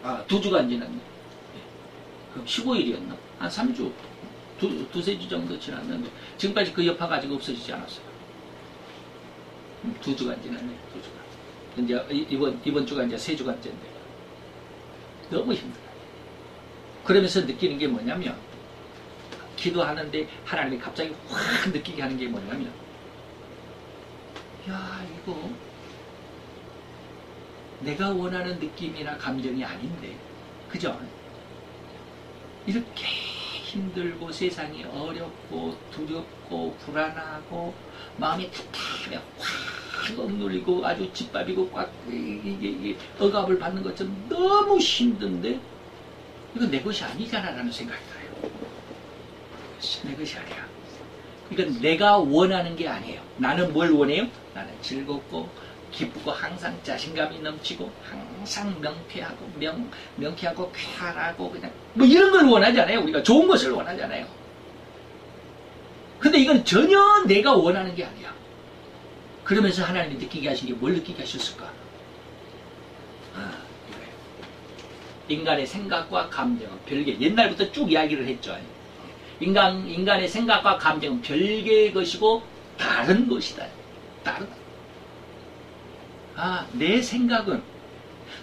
2주가 안 지났네. 그럼 15일이었나? 한 3주 두세 주 정도 지났는데 지금까지 그 여파가 아직 없어지지 않았어요. 2주가 지났네. 2주가. 이제 이번 주가 이제 3주간째인데 너무 힘들어요. 그러면서 느끼는 게 뭐냐면, 기도하는데 하나님이 갑자기 확 느끼게 하는 게 뭐냐면, 야, 이거 내가 원하는 느낌이나 감정이 아닌데, 그죠? 이렇게 힘들고 세상이 어렵고 두렵고 불안하고 마음이 답답해 확 억눌리고 아주 짓밟이고 꽉 이게 억압을 받는 것처럼 너무 힘든데, 이건 내 것이 아니잖아 라는 생각이 들어요. 내 것이 아니야. 이건 내가 원하는 게 아니에요. 나는 뭘 원해요? 나는 즐겁고 기쁘고 항상 자신감이 넘치고 항상 명쾌하고 쾌활하고 그냥 뭐 이런 걸 원하잖아요. 우리가 좋은 것을 원하잖아요. 근데 이건 전혀 내가 원하는 게 아니야. 그러면서 하나님이 느끼게 하신 게 뭘 느끼게 하셨을까? 이거예요. 인간의 생각과 감정은 별개. 옛날부터 쭉 이야기를 했죠. 인간의 생각과 감정은 별개의 것이고 다른 것이다. 다르다. 내 생각은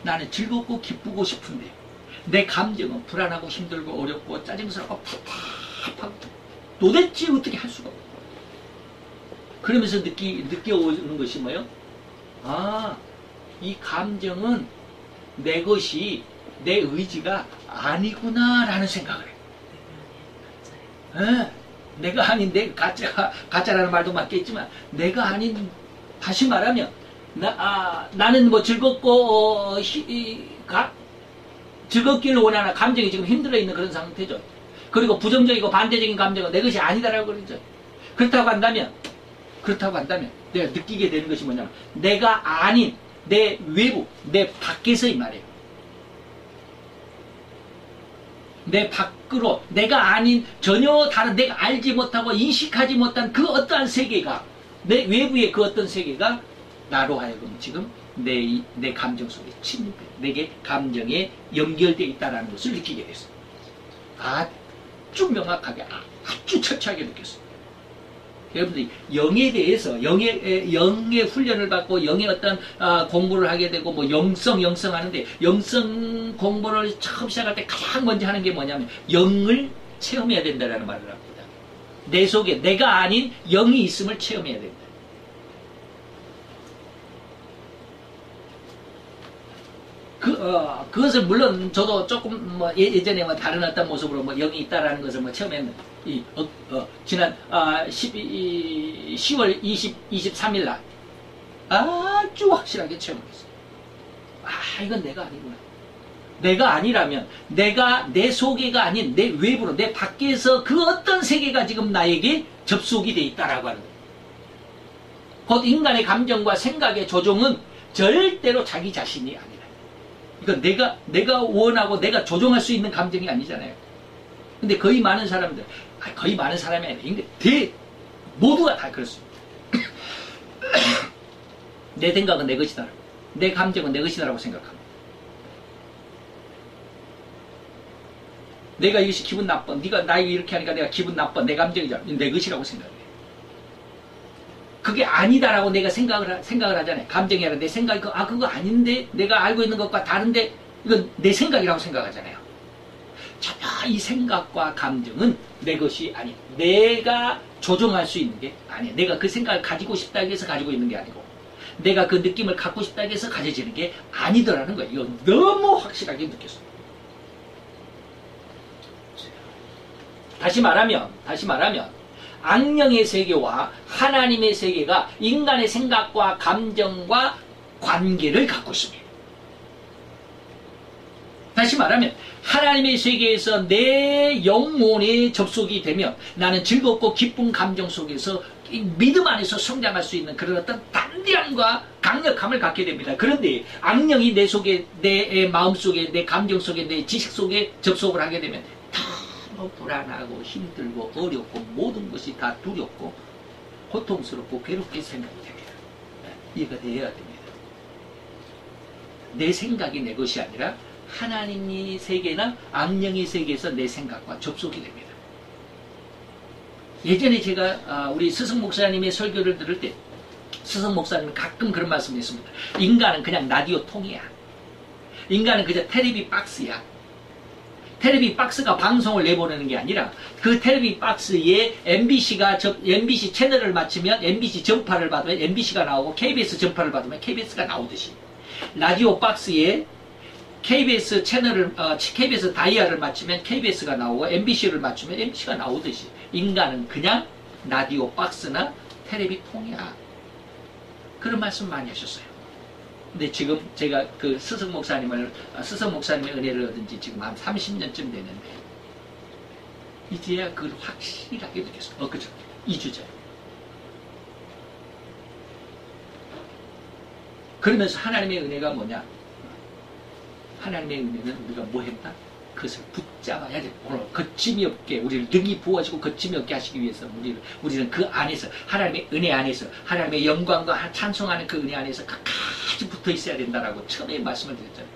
나는 즐겁고 기쁘고 싶은데, 내 감정은 불안하고 힘들고 어렵고 짜증스럽고 답답하고 도대체 어떻게 할 수가 없어. 그러면서 느껴오는 것이 뭐예요? 이 감정은 내 것이, 내 의지가 아니구나 라는 생각을 해요. 내가 아닌, 가짜라는 말도 맞겠지만 내가 아닌, 다시 말하면 나는 뭐 즐겁고 즐겁기를 원하는 감정이 지금 힘들어 있는 그런 상태죠. 그리고 부정적이고 반대적인 감정은 내 것이 아니다라고 그러죠. 그렇다고 한다면 내가 느끼게 되는 것이 뭐냐면, 내가 아닌 내 외부, 내 밖에서의 말이에요. 내 밖으로, 내가 아닌 전혀 다른, 내가 알지 못하고 인식하지 못한 그 어떠한 세계가, 내 외부의 그 어떤 세계가 나로 하여금 지금 내 감정 속에 침입해, 내게 감정에 연결되어 있다는 것을 느끼게 됐어요. 아주 명확하게, 아주 철저하게 느꼈어요. 여러분들이 영에 대해서, 영의 훈련을 받고 영의 어떤 공부를 하게 되고, 뭐 영성 하는데, 영성 공부를 처음 시작할 때 가장 먼저 하는 게 뭐냐면 영을 체험해야 된다는 말을 합니다. 내 속에 내가 아닌 영이 있음을 체험해야 된다. 그것을 물론 저도 조금 뭐 예전에 뭐 다른 어떤 모습으로 뭐 영이 있다라는 것을 뭐 처음에는 지난 10월 23일 날 아주 확실하게 체험을 했어요. 이건 내가 아니구나. 내가 아니라면 내가 내 속에가 아닌 내 외부로 내 밖에서 그 어떤 세계가 지금 나에게 접속이 돼 있다라고 하는 거예요. 곧 인간의 감정과 생각의 조종은 절대로 자기 자신이 아니다. 이건 내가 원하고 내가 조종할 수 있는 감정이 아니잖아요. 근데 거의 많은 사람들, 거의 많은 사람이 아니라 모두가 다 그렇습니다. 내 생각은 내 것이다. 내 감정은 내 것이다라고 생각합니다. 내가 이것이 기분 나빠. 네가 나에게 이렇게 하니까 내가 기분 나빠. 내 감정이잖아. 내 것이라고 생각해. 그게 아니다라고 내가 생각을 하잖아요. 감정이 아니라 내 생각이 그거 아닌데 내가 알고 있는 것과 다른데 이건 내 생각이라고 생각하잖아요. 전혀 이 생각과 감정은 내 것이 아니야. 내가 조종할 수 있는 게 아니야. 내가 그 생각을 가지고 싶다고 해서 가지고 있는 게 아니고 내가 그 느낌을 갖고 싶다고 해서 가져지는 게 아니더라는 거예요. 이거 너무 확실하게 느꼈어요. 다시 말하면 악령의 세계와 하나님의 세계가 인간의 생각과 감정과 관계를 갖고 있습니다. 다시 말하면 하나님의 세계에서 내 영혼에 접속이 되면 나는 즐겁고 기쁜 감정 속에서 믿음 안에서 성장할 수 있는 그런 어떤 단대함과 강력함을 갖게 됩니다. 그런데 악령이 내 속에, 내 마음 속에, 내 감정 속에, 내 지식 속에 접속을 하게 되면 너무 불안하고 힘들고 어렵고 모든 것이 다 두렵고 고통스럽고 괴롭게 생각이 됩니다. 이해가 되어야 됩니다. 내 생각이 내 것이 아니라 하나님의 세계나 악령의 세계에서 내 생각과 접속이 됩니다. 예전에 제가 우리 스승 목사님의 설교를 들을 때 스승 목사님은 가끔 그런 말씀을 했습니다. 인간은 그냥 라디오 통이야. 인간은 그저 텔레비 박스야. 텔레비 박스가 방송을 내보내는 게 아니라 그 텔레비 박스에 MBC 채널을 맞추면 MBC 전파를 받으면 MBC가 나오고 KBS 전파를 받으면 KBS가 나오듯이 라디오 박스에 KBS 채널을 KBS 다이얼을 맞추면 KBS가 나오고 MBC를 맞추면 MBC가 나오듯이 인간은 그냥 라디오 박스나 텔레비 통이야. 그런 말씀 많이 하셨어요. 근데 지금 제가 그 스승 목사님의 은혜를 얻은 지 지금 한 30년쯤 됐는데 이제야 그걸 확실하게 느꼈어요. 그죠? 2주째. 그러면서 하나님의 은혜가 뭐냐? 하나님의 은혜는 우리가 뭐 했다? 그것을 붙잡아야 돼. 오늘 거침이 없게 우리를 능히 부어주고 거침이 없게 하시기 위해서 우리는 그 안에서 하나님의 은혜 안에서 하나님의 영광과 찬송하는 그 은혜 안에서 끝까지 붙어 있어야 된다라고 처음에 말씀을 드렸잖아요.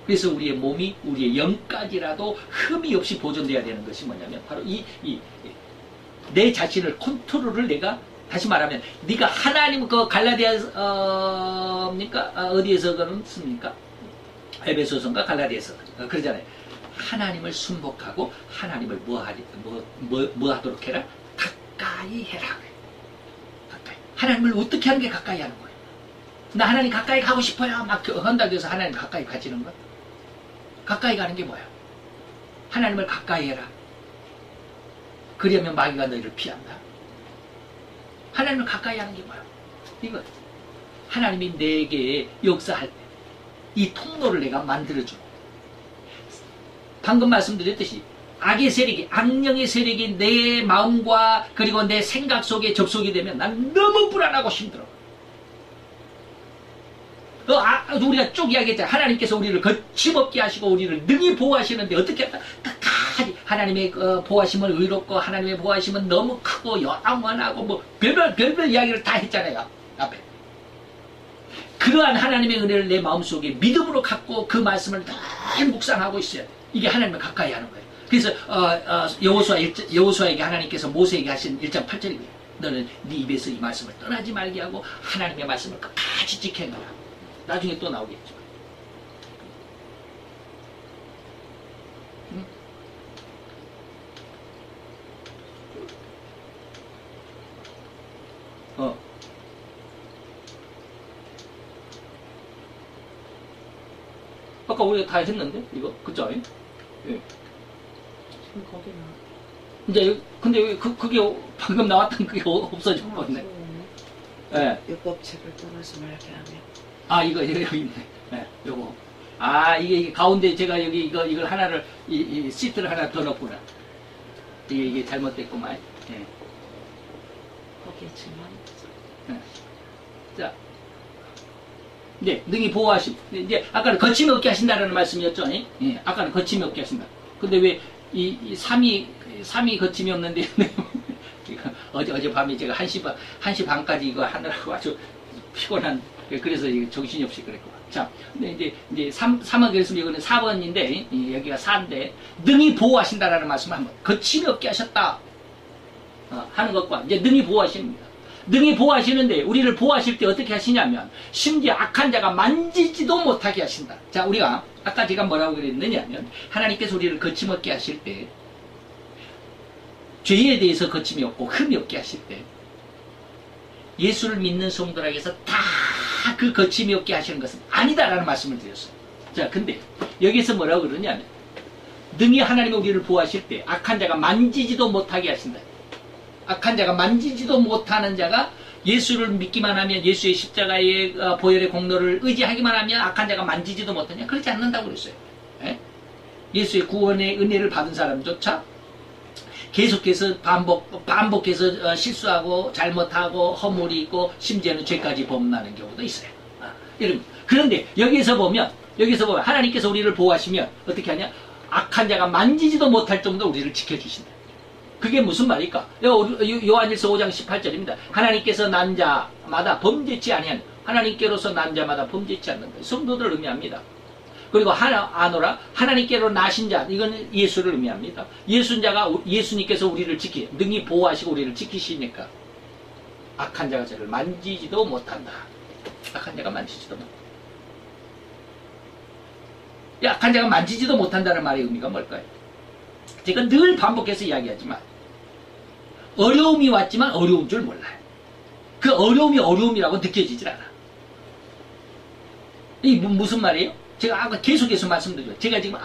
그래서 우리의 몸이 우리의 영까지라도 흠이 없이 보존돼야 되는 것이 뭐냐면 바로 내 자신을 컨트롤을 내가 다시 말하면 네가 하나님 그 갈라디아입니까? 어디에서 그런 씁니까? 에베소서인가 갈라디아서 그러잖아요. 하나님을 순복하고 하나님을 뭐 하도록 해라? 가까이 해라. 가까이. 하나님을 어떻게 하는 게 가까이 하는 거예요? 나 하나님 가까이 가고 싶어요. 막 한다고 해서 하나님 가까이 가지는 거? 가까이 가는 게 뭐야? 하나님을 가까이 해라. 그러면 마귀가 너희를 피한다. 하나님을 가까이 하는 게 뭐야? 이거 하나님이 내게 역사할 때 이 통로를 내가 만들어주고 방금 말씀드렸듯이 악의 세력이 악령의 세력이 내 마음과 그리고 내 생각 속에 접속이 되면 난 너무 불안하고 힘들어. 우리가 쭉 이야기했잖아. 하나님께서 우리를 거침없게 하시고 우리를 능히 보호하시는데 어떻게 할까? 끝까지 하나님의 보호하심은 의롭고 하나님의 보호하심은 너무 크고 영원하고 뭐 별별 이야기를 다 했잖아요. 앞에. 그러한 하나님의 은혜를 내 마음속에 믿음으로 갖고 그 말씀을 늘 묵상하고 있어야 돼. 이게 하나님을 가까이 하는 거예요. 그래서 여호수아에게 하나님께서 모세에게 하신 1장 8절이에요. 너는 네 입에서 이 말씀을 떠나지 말게 하고 하나님의 말씀을 끝까지 지켜내라. 나중에 또 나오겠죠. 아까 우리가 다 했는데 이거 그죠? 예. 지금 거기는 이제 근데 왜 그게 방금 나왔던 그게 없어져 버렸네. 예. 율법책을 떠나지 말게 하며. 아 이거 여기 있네. 예. 요거. 아 이게 가운데 제가 여기 이걸 하나를 이 시트를 하나 더 넣었구나. 이게 잘못됐구만. 예. 거기지만. 자. 네, 능히 보호하심. 이제 아까는 거침이 없게 하신다라는 말씀이었죠. 예, 아까는 거침이 없게 하신다. 근데 왜 이 삼이 거침이 없는데 어젯밤에 제가 1시 반까지 이거 하느라고 아주 피곤한 그래서 정신이 없이 그랬고. 자, 근데 이제 3번 그랬으면 이거는 4번인데 여기가 4인데 능히 보호하신다라는 말씀을 한번 거침이 없게 하셨다 하는 것과 이제 능히 보호하십니다. 능히 보호하시는데 우리를 보호하실 때 어떻게 하시냐면 심지어 악한 자가 만지지도 못하게 하신다. 자, 우리가 아까 제가 뭐라고 그랬느냐면 하나님께서 우리를 거침없게 하실 때 죄에 대해서 거침이 없고 흠이 없게 하실 때 예수를 믿는 성도에게서 다 그 거침이 없게 하시는 것은 아니다라는 말씀을 드렸어요. 자, 근데 여기서 뭐라고 그러냐면 능히 하나님이 우리를 보호하실 때 악한 자가 만지지도 못하게 하신다. 악한 자가 만지지도 못하는 자가 예수를 믿기만 하면 예수의 십자가의 보혈의 공로를 의지하기만 하면 악한 자가 만지지도 못하냐? 그렇지 않는다고 그랬어요. 예? 예수의 구원의 은혜를 받은 사람조차 계속해서 반복해서 실수하고 잘못하고 허물이 있고 심지어는 죄까지 범하는 경우도 있어요. 여러분, 그런데 여기서 보면 하나님께서 우리를 보호하시면 어떻게 하냐? 악한 자가 만지지도 못할 정도로 우리를 지켜주신다. 그게 무슨 말일까? 요한일서 5장 18절입니다. 하나님께서 난 자마다 범죄치 아니한 하나님께로서 난 자마다 범죄치 않는다. 성도들을 의미합니다. 그리고 아노라 하나님께로 나신 자 이건 예수를 의미합니다. 예수님께서 우리를 능히 보호하시고 우리를 지키시니까 악한 자가 저를 만지지도 못한다. 악한 자가 만지지도 못한다. 악한 자가 만지지도 못한다는 말의 의미가 뭘까요? 제가 늘 반복해서 이야기하지만 어려움이 왔지만 어려운 줄 몰라요. 그 어려움이 어려움이라고 느껴지질 않아. 이게 무슨 말이에요? 제가 아까 계속해서 말씀드렸죠. 제가 지금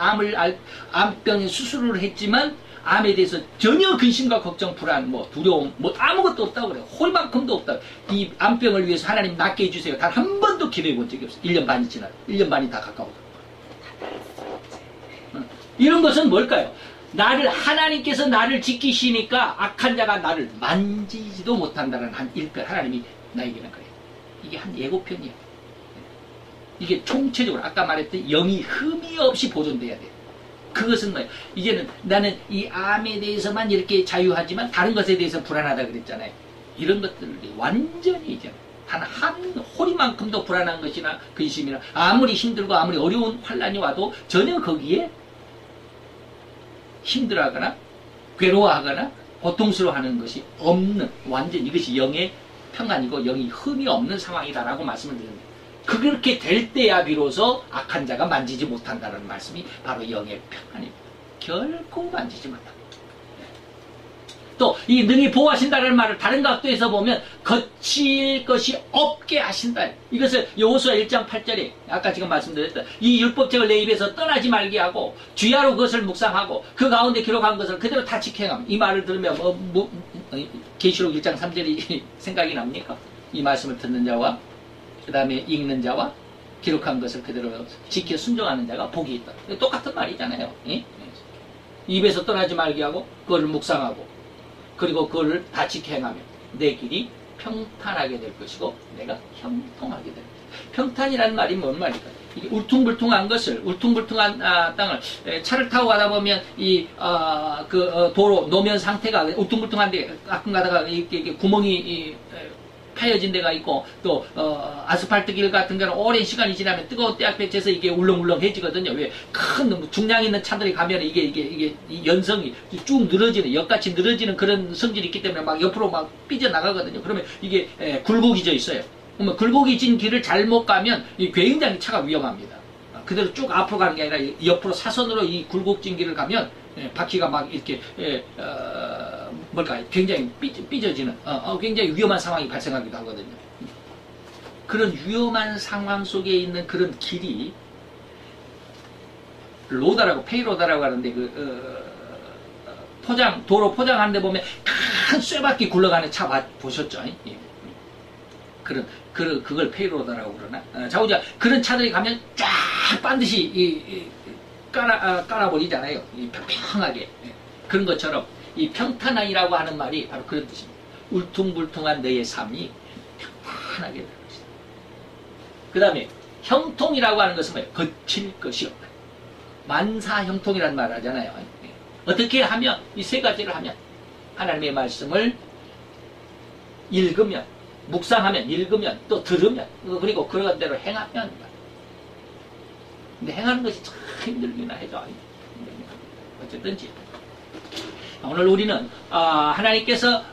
암병에 수술을 했지만 암에 대해서 전혀 근심과 걱정, 불안, 두려움, 아무것도 없다고 그래요. 홀만큼도 없다. 이 암병을 위해서 하나님 낫게 해주세요. 단 한 번도 기도해 본 적이 없어요. 1년 반이 지나요. 1년 반이 다 가까워. 이런 것은 뭘까요? 하나님께서 나를 지키시니까 악한 자가 나를 만지지도 못한다는 한 일편 하나님이 나에게는 그래요. 이게 한 예고편이야. 이게 총체적으로 아까 말했던 영이 흠이 없이 보존돼야 돼요. 그것은 뭐예요? 이제는 나는 이 암에 대해서만 이렇게 자유하지만 다른 것에 대해서 불안하다 그랬잖아요. 이런 것들이 완전히 이제 단 한 호리만큼도 불안한 것이나 근심이나 아무리 힘들고 아무리 어려운 환란이 와도 전혀 거기에 힘들어하거나 괴로워하거나 고통스러워하는 것이 없는 완전 이것이 영의 평안이고 영이 흠이 없는 상황이다라고 말씀을 드립니다. 그렇게 될 때야 비로소 악한 자가 만지지 못한다는 말씀이 바로 영의 평안입니다. 결코 만지지 못한다. 또 이 능히 보호하신다는 말을 다른 각도에서 보면 거칠 것이 없게 하신다. 이것을 여호수아 1장 8절에 아까 지금 말씀드렸다. 이 율법책을 내 입에서 떠나지 말게 하고 주야로 그것을 묵상하고 그 가운데 기록한 것을 그대로 다 지켜감. 이 말을 들으면 계시록 1장 3절이 생각이 납니까? 이 말씀을 듣는 자와 그 다음에 읽는 자와 기록한 것을 그대로 지켜 순종하는 자가 복이 있다. 똑같은 말이잖아요. 입에서 떠나지 말게 하고 그거를 묵상하고 그리고 그거를 다 지켜 행하면 내 길이 평탄하게 될 것이고 내가 형통하게 될 것이다. 평탄이라는 말이 뭔 말일까요? 이게 울퉁불퉁한 땅을 차를 타고 가다 보면 도로 노면 상태가 울퉁불퉁한데 가끔 가다가 이렇게 구멍이 파여진 데가 있고 또 아스팔트 길 같은 경우는 오랜 시간이 지나면 뜨거운 때약볕에서 이게 울렁울렁해지거든요. 왜 큰 중량 있는 차들이 가면 이게 연성이 쭉 늘어지는 역같이 늘어지는 그런 성질이 있기 때문에 막 옆으로 막 삐져 나가거든요. 그러면 이게 굴곡이 져 있어요. 그러면 굴곡이 진 길을 잘못 가면 굉장히 차가 위험합니다. 그대로 쭉 앞으로 가는 게 아니라 옆으로 사선으로 이 굴곡진 길을 가면 바퀴가 막 이렇게 굉장히 삐져지는 굉장히 위험한 상황이 발생하기도 하거든요. 그런 위험한 상황 속에 있는 그런 길이 로다라고 페이로다라고 하는데 도로 포장하는데 보면 큰 쇠바퀴 굴러가는 차 보셨죠? 예. 그걸 페이로다라고 그러나? 자우지가 그런 차들이 가면 쫙 반드시 깔아버리잖아요. 평평하게. 예. 그런 것처럼 이 평탄이라고 하는 말이 바로 그런 뜻입니다. 울퉁불퉁한 너의 삶이 평탄하게 되는 것이다. 그 다음에 형통이라고 하는 것은 뭐예요? 거칠 것이 없다. 만사형통이라는 말을 하잖아요. 예. 어떻게 하면 이 세 가지를 하면 하나님의 말씀을 읽으면 묵상하면 읽으면 또 들으면 그리고 그런 대로 행하면 근데 행하는 것이 참 힘들긴 하죠. 어쨌든지 오늘 우리는 하나님께서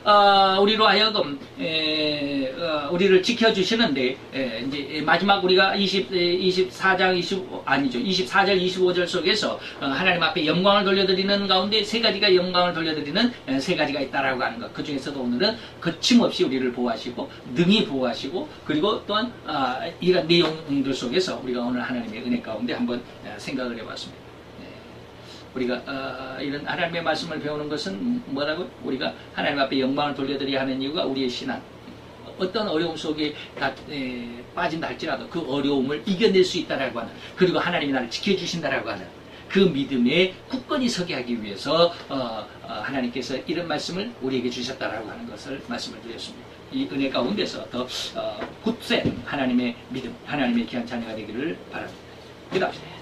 우리로 하여금 우리를 지켜주시는데 이제 마지막 우리가 24장 25절 속에서 하나님 앞에 영광을 돌려드리는 가운데 세 가지가 영광을 돌려드리는 세 가지가 있다라고 하는 것. 그 중에서도 오늘은 거침없이 우리를 보호하시고 능히 보호하시고 그리고 또한 이런 내용들 속에서 우리가 오늘 하나님의 은혜 가운데 한번 생각을 해봤습니다. 우리가 이런 하나님의 말씀을 배우는 것은 뭐라고? 우리가 하나님 앞에 영광을 돌려드려야 하는 이유가 우리의 신앙. 어떤 어려움 속에 빠진다 할지라도 그 어려움을 이겨낼 수 있다라고 하는, 그리고 하나님이 나를 지켜주신다라고 하는 그 믿음에 굳건히 서게 하기 위해서 하나님께서 이런 말씀을 우리에게 주셨다라고 하는 것을 말씀을 드렸습니다. 이 은혜 가운데서 더 굳센 하나님의 믿음, 하나님의 귀한 자녀가 되기를 바랍니다. 기도합시다.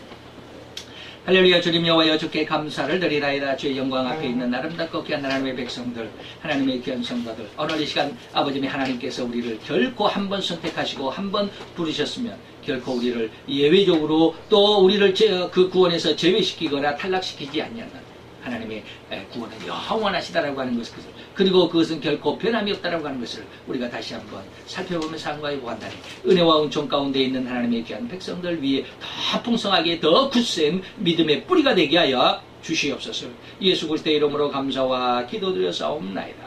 할렐루야. 주님 여호와여, 주께 감사를 드리나이다. 주의 영광 앞에 있는 아름답고 귀한 하나님의 백성들, 하나님의 귀한 성도들, 오늘 이 시간 아버지님 하나님께서 우리를 결코 한 번 선택하시고 한 번 부르셨으면 결코 우리를 예외적으로 또 우리를 그 구원에서 제외시키거나 탈락시키지 않냐는 하나님의 구원은 영원하시다라고 하는 것을, 그리고 그것은 결코 변함이 없다라고 하는 것을 우리가 다시 한번 살펴보면서 상고하고 간다니, 은혜와 은총 가운데 있는 하나님의 귀한 백성들 위해 더 풍성하게 더 굳센 믿음의 뿌리가 되게 하여 주시옵소서. 예수 그리스도의 이름으로 감사와 기도드려 싸움나이다.